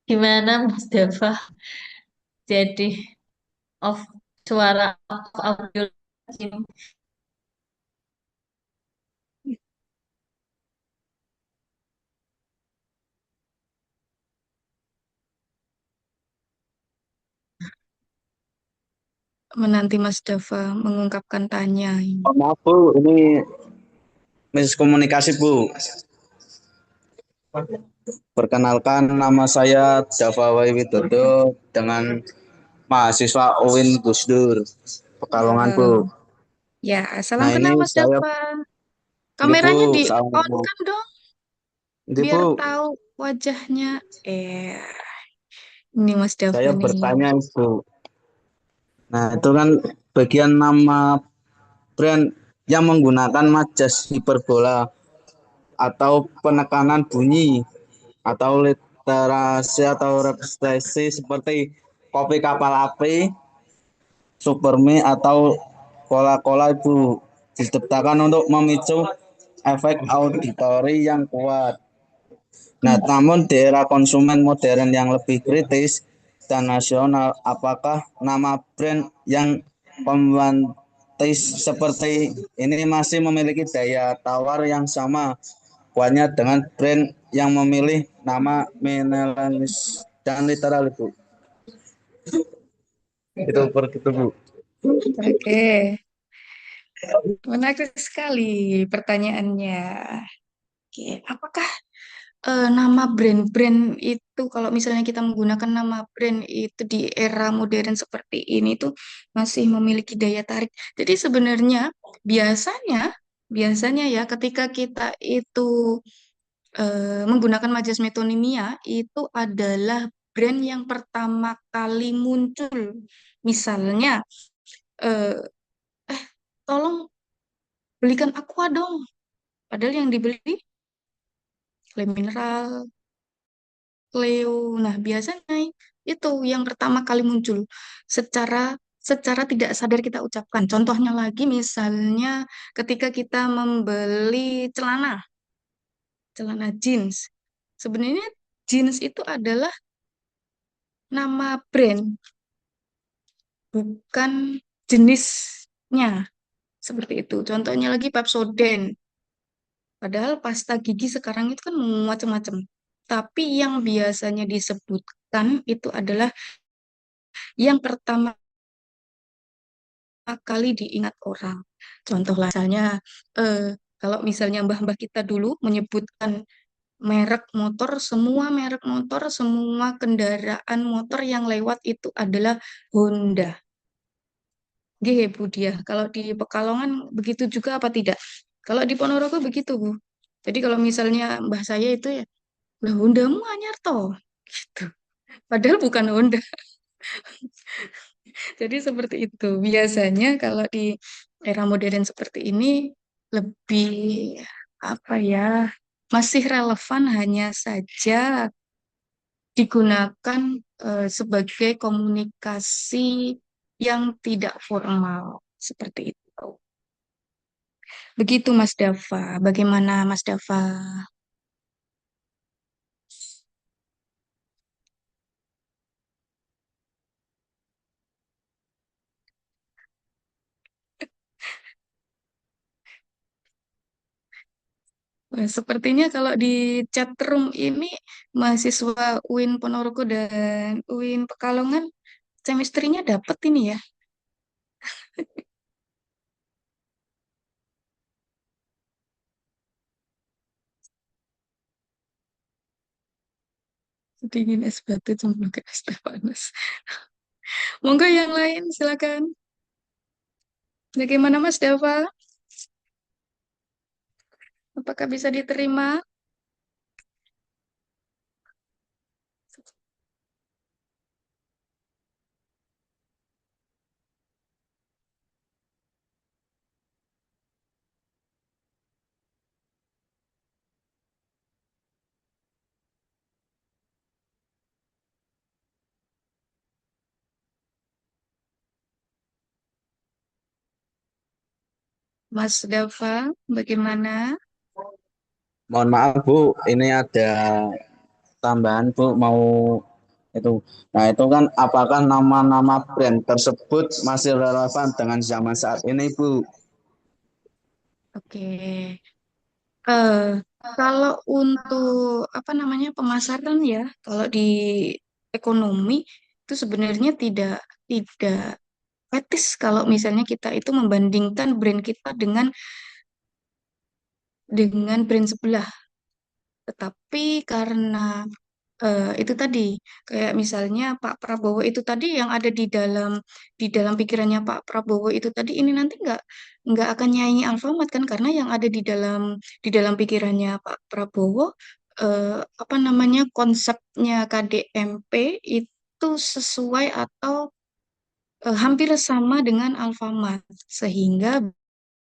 Gimana Mas Deva? Jadi off suara off audio ini. Menanti Mas Dafa mengungkapkan tanya ini. Oh, maaf Bu, ini miskomunikasi Bu. Perkenalkan nama saya Dava Widodo dengan mahasiswa UIN Gus Dur, Pekalongan Bu. Wow. Ya, salam Nah ini kenal Mas saya, Dafa. ini Bu, Kameranya di on sama kan dong, ini biar Bu, tahu wajahnya. Ini Mas Dafa saya nih. bertanya Bu. Nah itu kan bagian nama brand yang menggunakan majas hiperbola atau penekanan bunyi atau literasi atau representasi seperti kopi kapal api, supermi atau cola-cola itu diciptakan untuk memicu efek auditori yang kuat. Nah, Hmm. namun di era konsumen modern yang lebih kritis dan nasional, apakah nama brand yang pembantaiz seperti ini masih memiliki daya tawar yang sama kuatnya dengan brand yang memilih nama minimalis dan literal itu? Itu begitu Bu. Oke, menarik sekali pertanyaannya. Oke, apakah nama brand-brand itu kalau misalnya kita menggunakan nama brand itu di era modern seperti ini tuh masih memiliki daya tarik. Jadi sebenarnya biasanya biasanya ya ketika kita itu menggunakan majas metonimia itu adalah brand yang pertama kali muncul. Misalnya eh, tolong belikan aqua dong. Padahal yang dibeli clay mineral, Cleo. Nah, biasanya itu yang pertama kali muncul secara secara tidak sadar kita ucapkan. Contohnya lagi misalnya ketika kita membeli celana, celana jeans. Sebenarnya jeans itu adalah nama brand, bukan jenisnya. Seperti itu. Contohnya lagi Pepsodent. Padahal pasta gigi sekarang itu kan macam-macam. Tapi yang biasanya disebutkan itu adalah yang pertama kali diingat orang. Contoh lah, misalnya eh, kalau misalnya mbah-mbah kita dulu menyebutkan merek motor, semua merek motor, semua kendaraan motor yang lewat itu adalah Honda. Gih, Bu Dia. Kalau di Pekalongan begitu juga apa tidak? Kalau di Ponorogo begitu, Bu. Jadi kalau misalnya mbah saya itu ya, lah Hondamu anyar toh. Gitu. Padahal bukan Honda. Jadi seperti itu. Biasanya kalau di era modern seperti ini lebih apa ya, masih relevan hanya saja digunakan sebagai komunikasi yang tidak formal seperti itu. Begitu Mas Dava. Bagaimana Mas Dava? Sepertinya kalau di chat room ini mahasiswa UIN Ponorogo dan UIN Pekalongan chemistry-nya dapet ini ya. Dingin es batu cemplung ke es teh panas. Monggo yang lain silakan. Bagaimana Mas Dava? Apakah bisa diterima? Mas Dava, bagaimana? Mohon maaf Bu, ini ada tambahan Bu, mau itu. Nah, itu kan apakah nama-nama brand tersebut masih relevan dengan zaman saat ini Bu? Oke. Eh, Kalau untuk apa namanya pemasaran ya, kalau di ekonomi itu sebenarnya tidak etis kalau misalnya kita itu membandingkan brand kita dengan brand sebelah. Tetapi karena itu tadi kayak misalnya Pak Prabowo itu tadi yang ada di dalam pikirannya Pak Prabowo itu tadi ini nanti nggak akan nyanyi Alfamart kan karena yang ada di dalam pikirannya Pak Prabowo apa namanya konsepnya KDMP itu sesuai atau hampir sama dengan Alfamart sehingga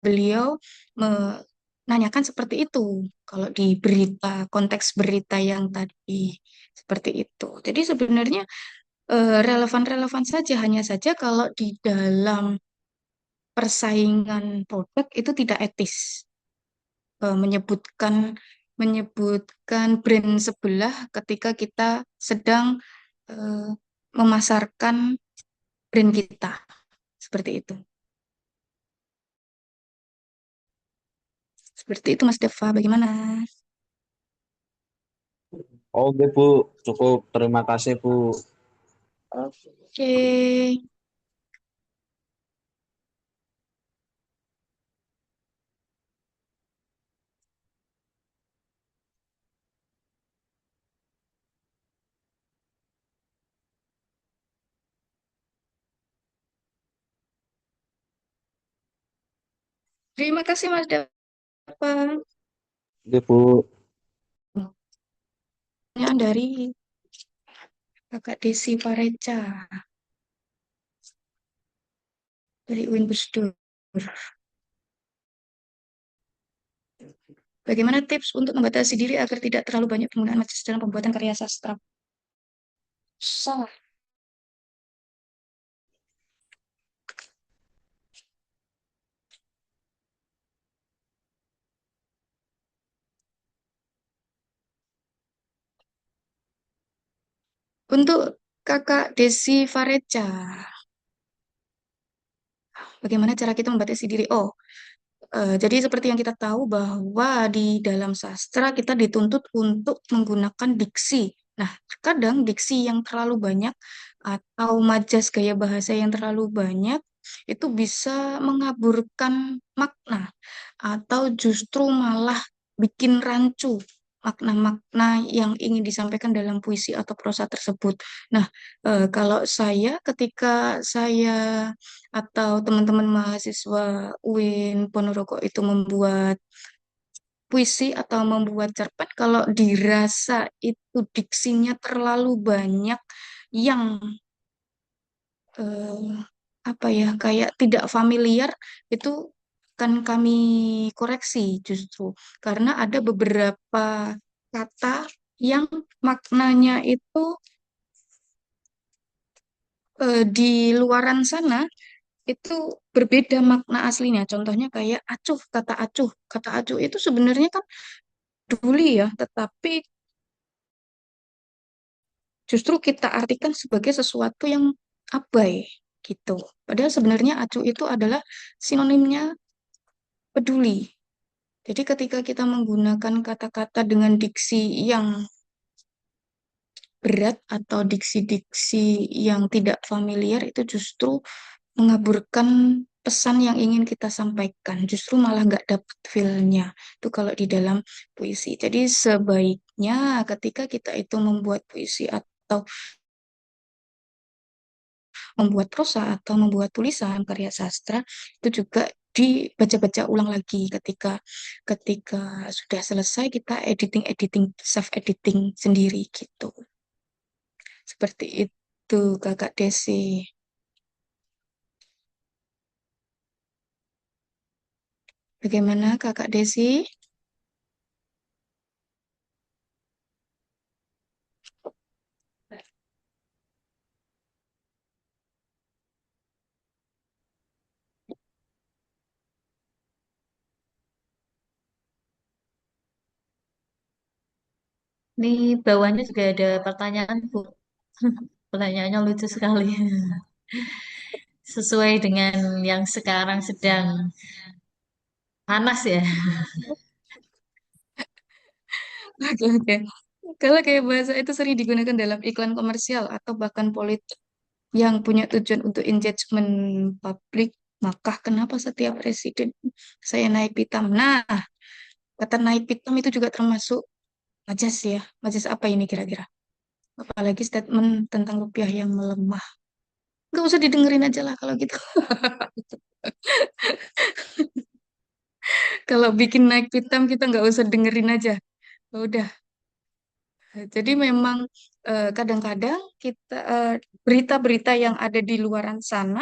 beliau menanyakan seperti itu kalau di berita, konteks berita yang tadi seperti itu. Jadi sebenarnya relevan-relevan saja, hanya saja kalau di dalam persaingan produk itu tidak etis. Menyebutkan menyebutkan brand sebelah ketika kita sedang eh, memasarkan brand kita seperti itu. Seperti itu Mas Deva, bagaimana? Oke Bu, cukup terima kasih Bu. Oke. Terima kasih Mas Dava. Oke Bu. Pertanyaan dari Kakak Desi Pareca dari UIN Busdur. Bagaimana tips untuk membatasi diri agar tidak terlalu banyak penggunaan majas dalam pembuatan karya sastra? Salah. Untuk Kakak Desi Fareja, bagaimana cara kita membatasi diri? Oh, jadi seperti yang kita tahu bahwa di dalam sastra kita dituntut untuk menggunakan diksi. Nah, kadang diksi yang terlalu banyak atau majas gaya bahasa yang terlalu banyak itu bisa mengaburkan makna atau justru malah bikin rancu makna-makna yang ingin disampaikan dalam puisi atau prosa tersebut. Nah, kalau saya ketika saya atau teman-teman mahasiswa UIN Ponorogo itu membuat puisi atau membuat cerpen, kalau dirasa itu diksinya terlalu banyak yang eh, apa ya, kayak tidak familiar, itu akan kami koreksi justru karena ada beberapa kata yang maknanya itu di luaran sana itu berbeda makna aslinya. Contohnya kayak acuh, kata acuh. Kata acuh itu sebenarnya kan peduli ya, tetapi justru kita artikan sebagai sesuatu yang abai gitu. Padahal sebenarnya acuh itu adalah sinonimnya peduli. Jadi ketika kita menggunakan kata-kata dengan diksi yang berat atau diksi-diksi yang tidak familiar itu justru mengaburkan pesan yang ingin kita sampaikan. Justru malah nggak dapet feel-nya. Itu kalau di dalam puisi. Jadi sebaiknya ketika kita itu membuat puisi atau membuat prosa atau membuat tulisan karya sastra itu juga dibaca-baca ulang lagi ketika ketika sudah selesai kita editing self editing sendiri gitu. Seperti itu, Kakak Desi. Bagaimana, Kakak Desi? Ini bawahnya juga ada pertanyaan, Bu. Pertanyaannya lucu sekali. Sesuai dengan yang sekarang sedang panas ya. Oke, oke. Kalau kayak bahasa itu sering digunakan dalam iklan komersial atau bahkan politik yang punya tujuan untuk engagement publik, maka kenapa setiap presiden saya naik pitam? Nah, kata naik pitam itu juga termasuk majas ya. Majas apa ini kira-kira? Apalagi statement tentang rupiah yang melemah. Nggak usah didengerin aja lah kalau gitu. Kalau bikin naik pitam kita nggak usah dengerin aja. Udah. Jadi memang kadang-kadang kita berita-berita yang ada di luaran sana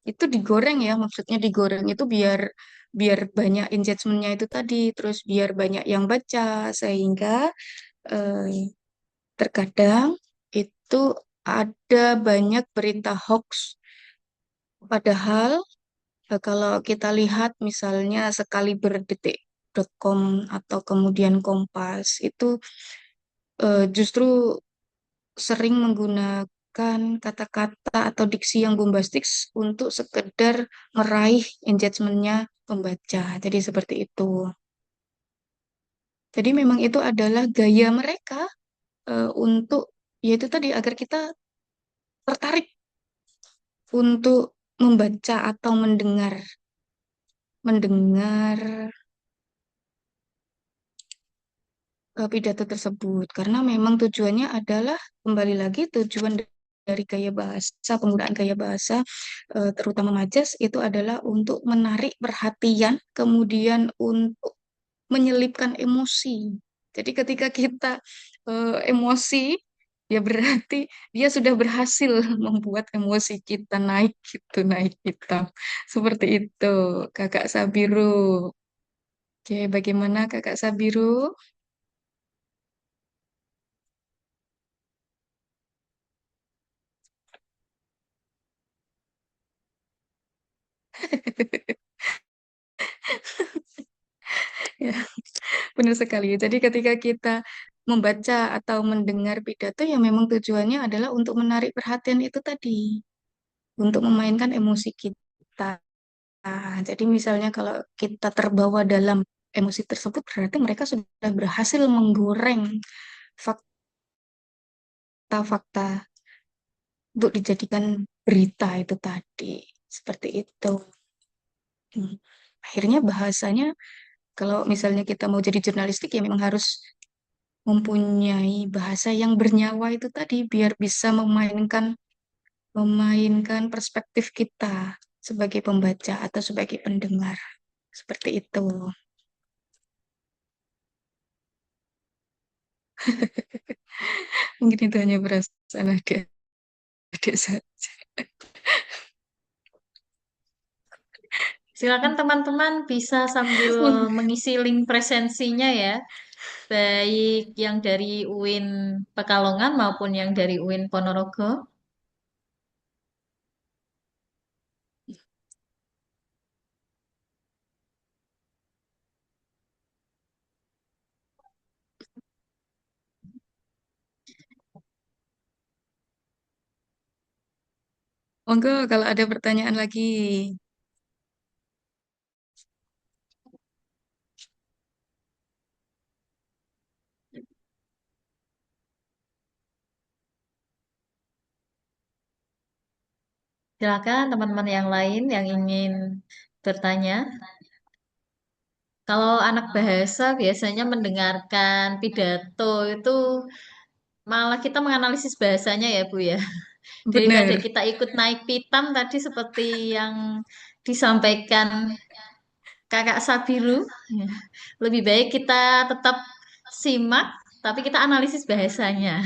itu digoreng ya, maksudnya digoreng itu biar biar banyak engagementnya itu tadi, terus biar banyak yang baca sehingga eh, terkadang itu ada banyak berita hoax. Padahal kalau kita lihat misalnya sekali berdetik.com atau kemudian Kompas itu justru sering menggunakan kata-kata atau diksi yang bombastik untuk sekedar meraih engagementnya pembaca. Jadi seperti itu. Jadi memang itu adalah gaya mereka untuk yaitu tadi agar kita tertarik untuk membaca atau mendengar pidato tersebut karena memang tujuannya adalah kembali lagi tujuan dari gaya bahasa penggunaan gaya bahasa terutama majas itu adalah untuk menarik perhatian kemudian untuk menyelipkan emosi. Jadi ketika kita emosi ya berarti dia sudah berhasil membuat emosi kita naik gitu naik kita seperti itu Kakak Sabiru. Oke, bagaimana Kakak Sabiru? Ya, benar sekali. Jadi ketika kita membaca atau mendengar pidato yang memang tujuannya adalah untuk menarik perhatian itu tadi, untuk memainkan emosi kita. Jadi misalnya kalau kita terbawa dalam emosi tersebut, berarti mereka sudah berhasil menggoreng fakta-fakta untuk dijadikan berita itu tadi. Seperti itu. Hmm. Akhirnya bahasanya, kalau misalnya kita mau jadi jurnalistik ya memang harus mempunyai bahasa yang bernyawa itu tadi biar bisa memainkan perspektif kita sebagai pembaca atau sebagai pendengar. Seperti itu. Mungkin itu hanya perasaan adik saja. Silakan teman-teman bisa sambil mengisi link presensinya ya, baik yang dari UIN Pekalongan maupun yang dari UIN Ponorogo. Monggo kalau ada pertanyaan lagi. Silakan teman-teman yang lain yang ingin bertanya. Kalau anak bahasa biasanya mendengarkan pidato itu malah kita menganalisis bahasanya ya Bu ya. Daripada Benar, kita ikut naik pitam tadi seperti yang disampaikan Kakak Sabiru, ya. Lebih baik kita tetap simak, tapi kita analisis bahasanya.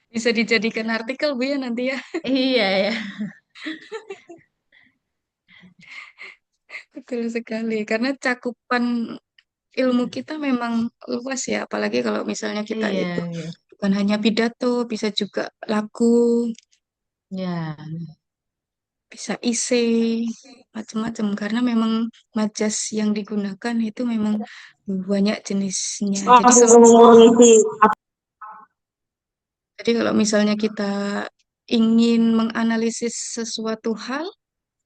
bisa dijadikan artikel Bu ya nanti ya. Iya ya. Betul sekali, karena cakupan ilmu kita memang luas ya, apalagi kalau misalnya kita Iya, itu iya. bukan hanya pidato, bisa juga lagu, Ya, bisa esai, macam-macam. Karena memang majas yang digunakan itu memang banyak jenisnya. Jadi kalau misalnya kita ingin menganalisis sesuatu hal,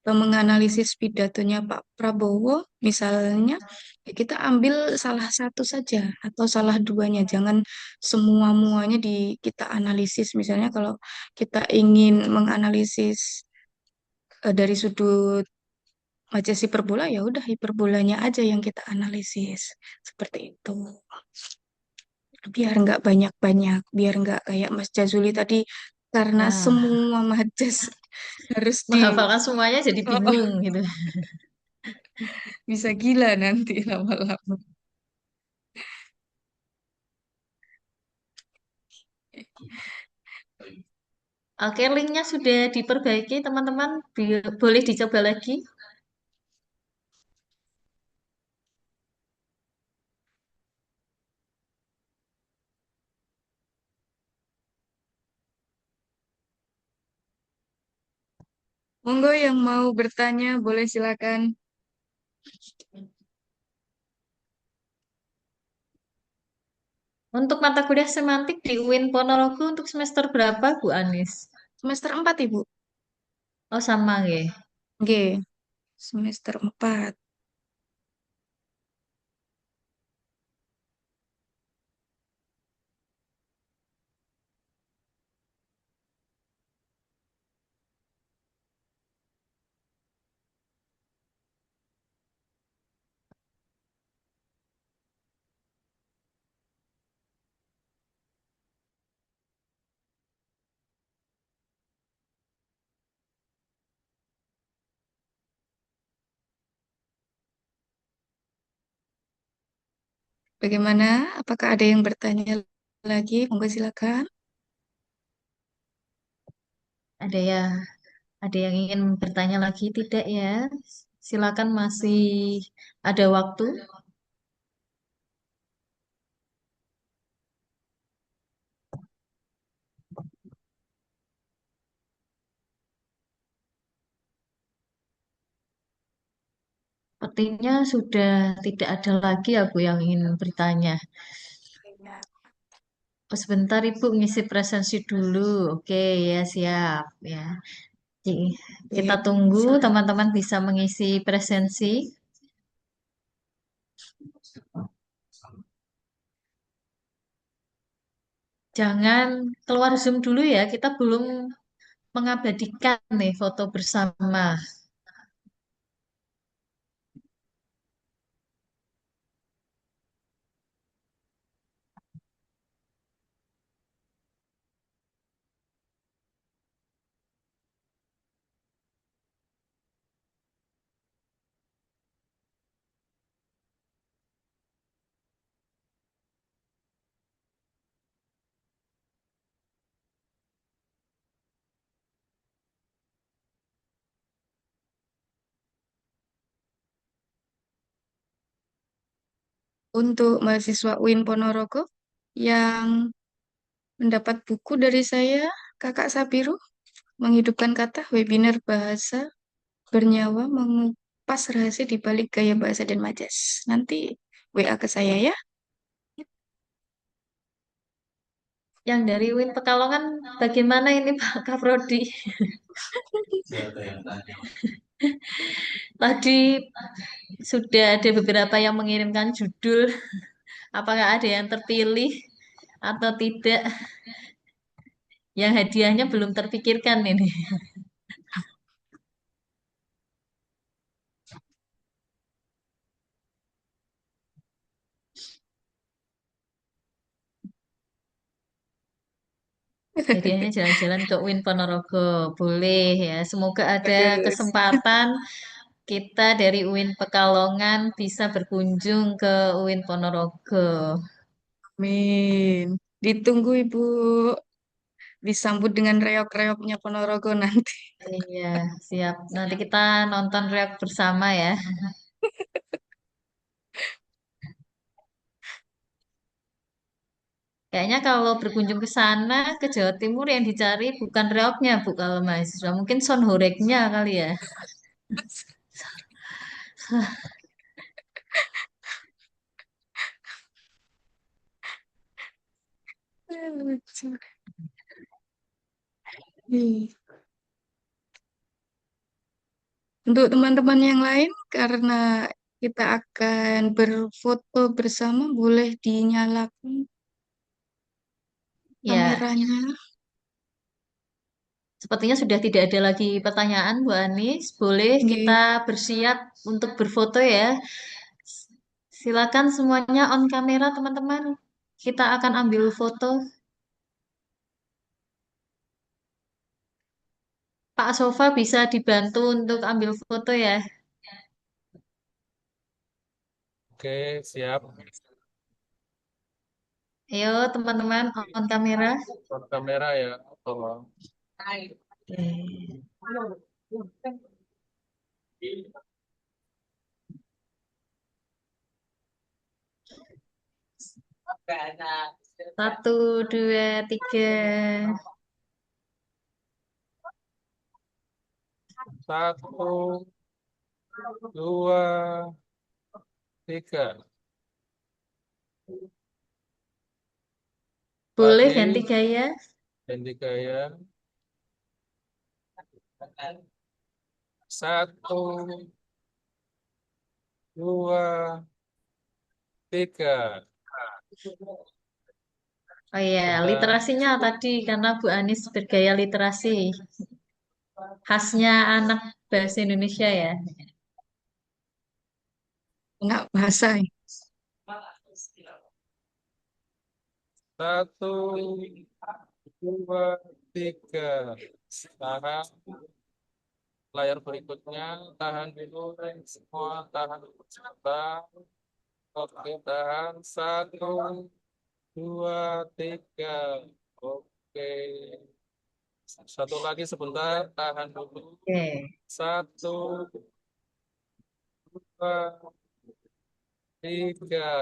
atau menganalisis pidatonya Pak Prabowo, misalnya, ya kita ambil salah satu saja atau salah duanya, jangan semua-muanya kita analisis. Misalnya kalau kita ingin menganalisis dari sudut majas hiperbola, ya udah hiperbolanya aja yang kita analisis. Seperti itu. Biar nggak banyak-banyak, biar nggak kayak Mas Jazuli tadi, karena nah, semua majas harus menghafalkan semuanya jadi Oh, oh, bingung gitu. bisa gila nanti lama-lama. Oke, linknya sudah diperbaiki, teman-teman. Boleh dicoba lagi. Monggo yang mau bertanya boleh silakan. Untuk mata kuliah semantik di UIN Ponorogo untuk semester berapa, Bu Anis? Semester 4 Ibu. Oh, sama ya. Oke, semester 4. Bagaimana? Apakah ada yang bertanya lagi? Monggo silakan. Ada ya, ada yang ingin bertanya lagi? Tidak ya? Silakan masih ada waktu. Sepertinya sudah tidak ada lagi ya Bu yang ingin bertanya. Oh, sebentar Ibu ngisi presensi dulu. Oke ya siap ya. Jadi, kita Oke, tunggu silakan. teman-teman bisa mengisi presensi. Jangan keluar Zoom dulu ya. Kita belum mengabadikan nih foto bersama. Untuk mahasiswa UIN Ponorogo yang mendapat buku dari saya, Kakak Sabiru, menghidupkan kata webinar bahasa bernyawa mengupas rahasia di balik gaya bahasa dan majas. Nanti WA ke saya ya. Yang dari UIN Pekalongan bagaimana ini Pak Kaprodi? Tadi sudah ada beberapa yang mengirimkan judul. Apakah ada yang terpilih atau tidak? Yang hadiahnya belum terpikirkan ini. Hadiahnya jalan-jalan ke UIN Ponorogo. Boleh ya. Semoga ada Bagus. kesempatan kita dari UIN Pekalongan bisa berkunjung ke UIN Ponorogo. Amin. Ditunggu Ibu disambut dengan reok-reoknya Ponorogo nanti. Iya, siap. Nanti kita nonton reak bersama ya. Kayaknya kalau berkunjung ke sana, ke Jawa Timur yang dicari bukan reoknya, Bu, kalau mahasiswa. Mungkin sound horeknya kali ya. Lucu. Ih. Untuk teman-teman yang lain, karena kita akan berfoto bersama, boleh dinyalakan Ya, kameranya. sepertinya sudah tidak ada lagi pertanyaan, Bu Anis. Boleh kita Nggih. bersiap untuk berfoto ya. Silakan semuanya on kamera, teman-teman. Kita akan ambil foto. Pak Sofa bisa dibantu untuk ambil foto ya. Oke, siap. Ayo, teman-teman on kamera. Buat kamera ya. Tolong. Oke. Satu, dua, tiga. Satu, dua, tiga. Boleh Lagi, ganti gaya. ganti gaya. Satu, dua, tiga. Oh iya, Sudah. literasinya tadi karena Bu Anis bergaya literasi. Khasnya anak bahasa Indonesia ya. Enggak bahasa. Satu, dua, tiga. Tahan. Layar berikutnya. Tahan dulu. Semua tahan sebentar. Oke, tahan. Satu, dua, tiga. Oke. Satu lagi sebentar, tahan dulu. Oke. Satu, dua, tiga.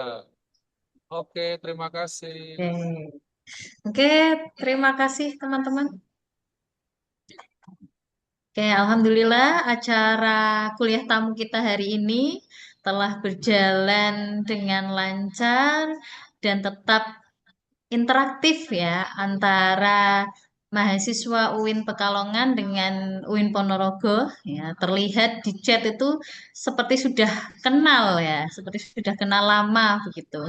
Oke, terima kasih. Oke. Oke, terima kasih teman-teman. Oke, alhamdulillah acara kuliah tamu kita hari ini telah berjalan dengan lancar dan tetap interaktif ya antara mahasiswa UIN Pekalongan dengan UIN Ponorogo ya terlihat di chat itu seperti sudah kenal ya seperti sudah kenal lama begitu.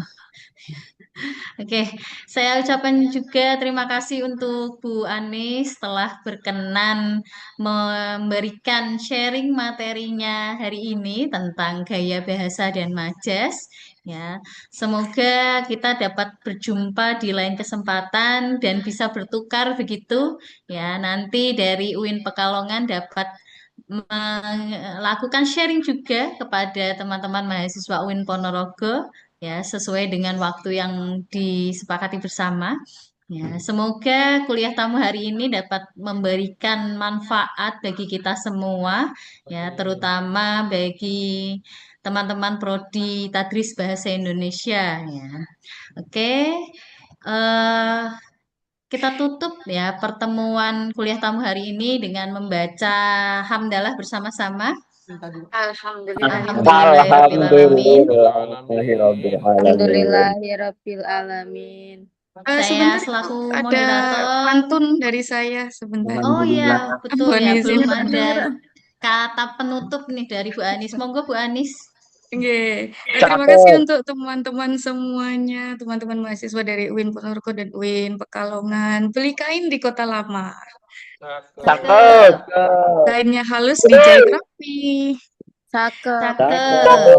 Oke, saya ucapkan juga terima kasih untuk Bu Anis telah berkenan memberikan sharing materinya hari ini tentang gaya bahasa dan majas. Ya, semoga kita dapat berjumpa di lain kesempatan dan bisa bertukar begitu. Ya, nanti dari UIN Pekalongan dapat melakukan sharing juga kepada teman-teman mahasiswa UIN Ponorogo ya sesuai dengan waktu yang disepakati bersama. Ya, semoga kuliah tamu hari ini dapat memberikan manfaat bagi kita semua ya terutama bagi teman-teman prodi Tadris Bahasa Indonesia ya. Oke. eh Kita tutup ya pertemuan kuliah tamu hari ini dengan membaca hamdalah bersama-sama. Alhamdulillahirobbilalamin. Alamin. Alhamdulillahirabbil alamin. Saya Sebentar, selaku ada moderator. pantun dari saya sebentar. Oh iya, betul Mohon ya, izin, belum Pak. ada kata penutup nih dari Bu Anis. Monggo Bu Anis. Oke, terima kasih untuk teman-teman semuanya, teman-teman mahasiswa dari UIN Ponorogo dan UIN Pekalongan. Beli kain di Kota Lama. Cakep. Kainnya halus, dijahit rapi. Cakep. Cakep.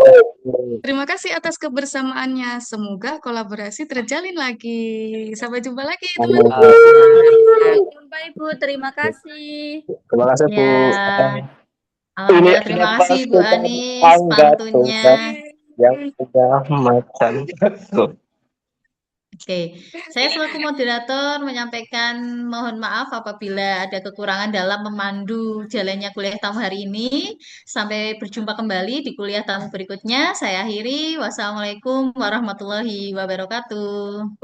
Terima kasih atas kebersamaannya. Semoga kolaborasi terjalin lagi. Sampai jumpa lagi, teman-teman. Sampai jumpa Ibu, terima kasih. Terima kasih Bu. Ya, alhamdulillah terima kasih Bu Anis pantunnya. Yang sudah macan. Oke, saya selaku moderator menyampaikan mohon maaf apabila ada kekurangan dalam memandu jalannya kuliah tamu hari ini. Sampai berjumpa kembali di kuliah tamu berikutnya. Saya akhiri. Wassalamualaikum warahmatullahi wabarakatuh.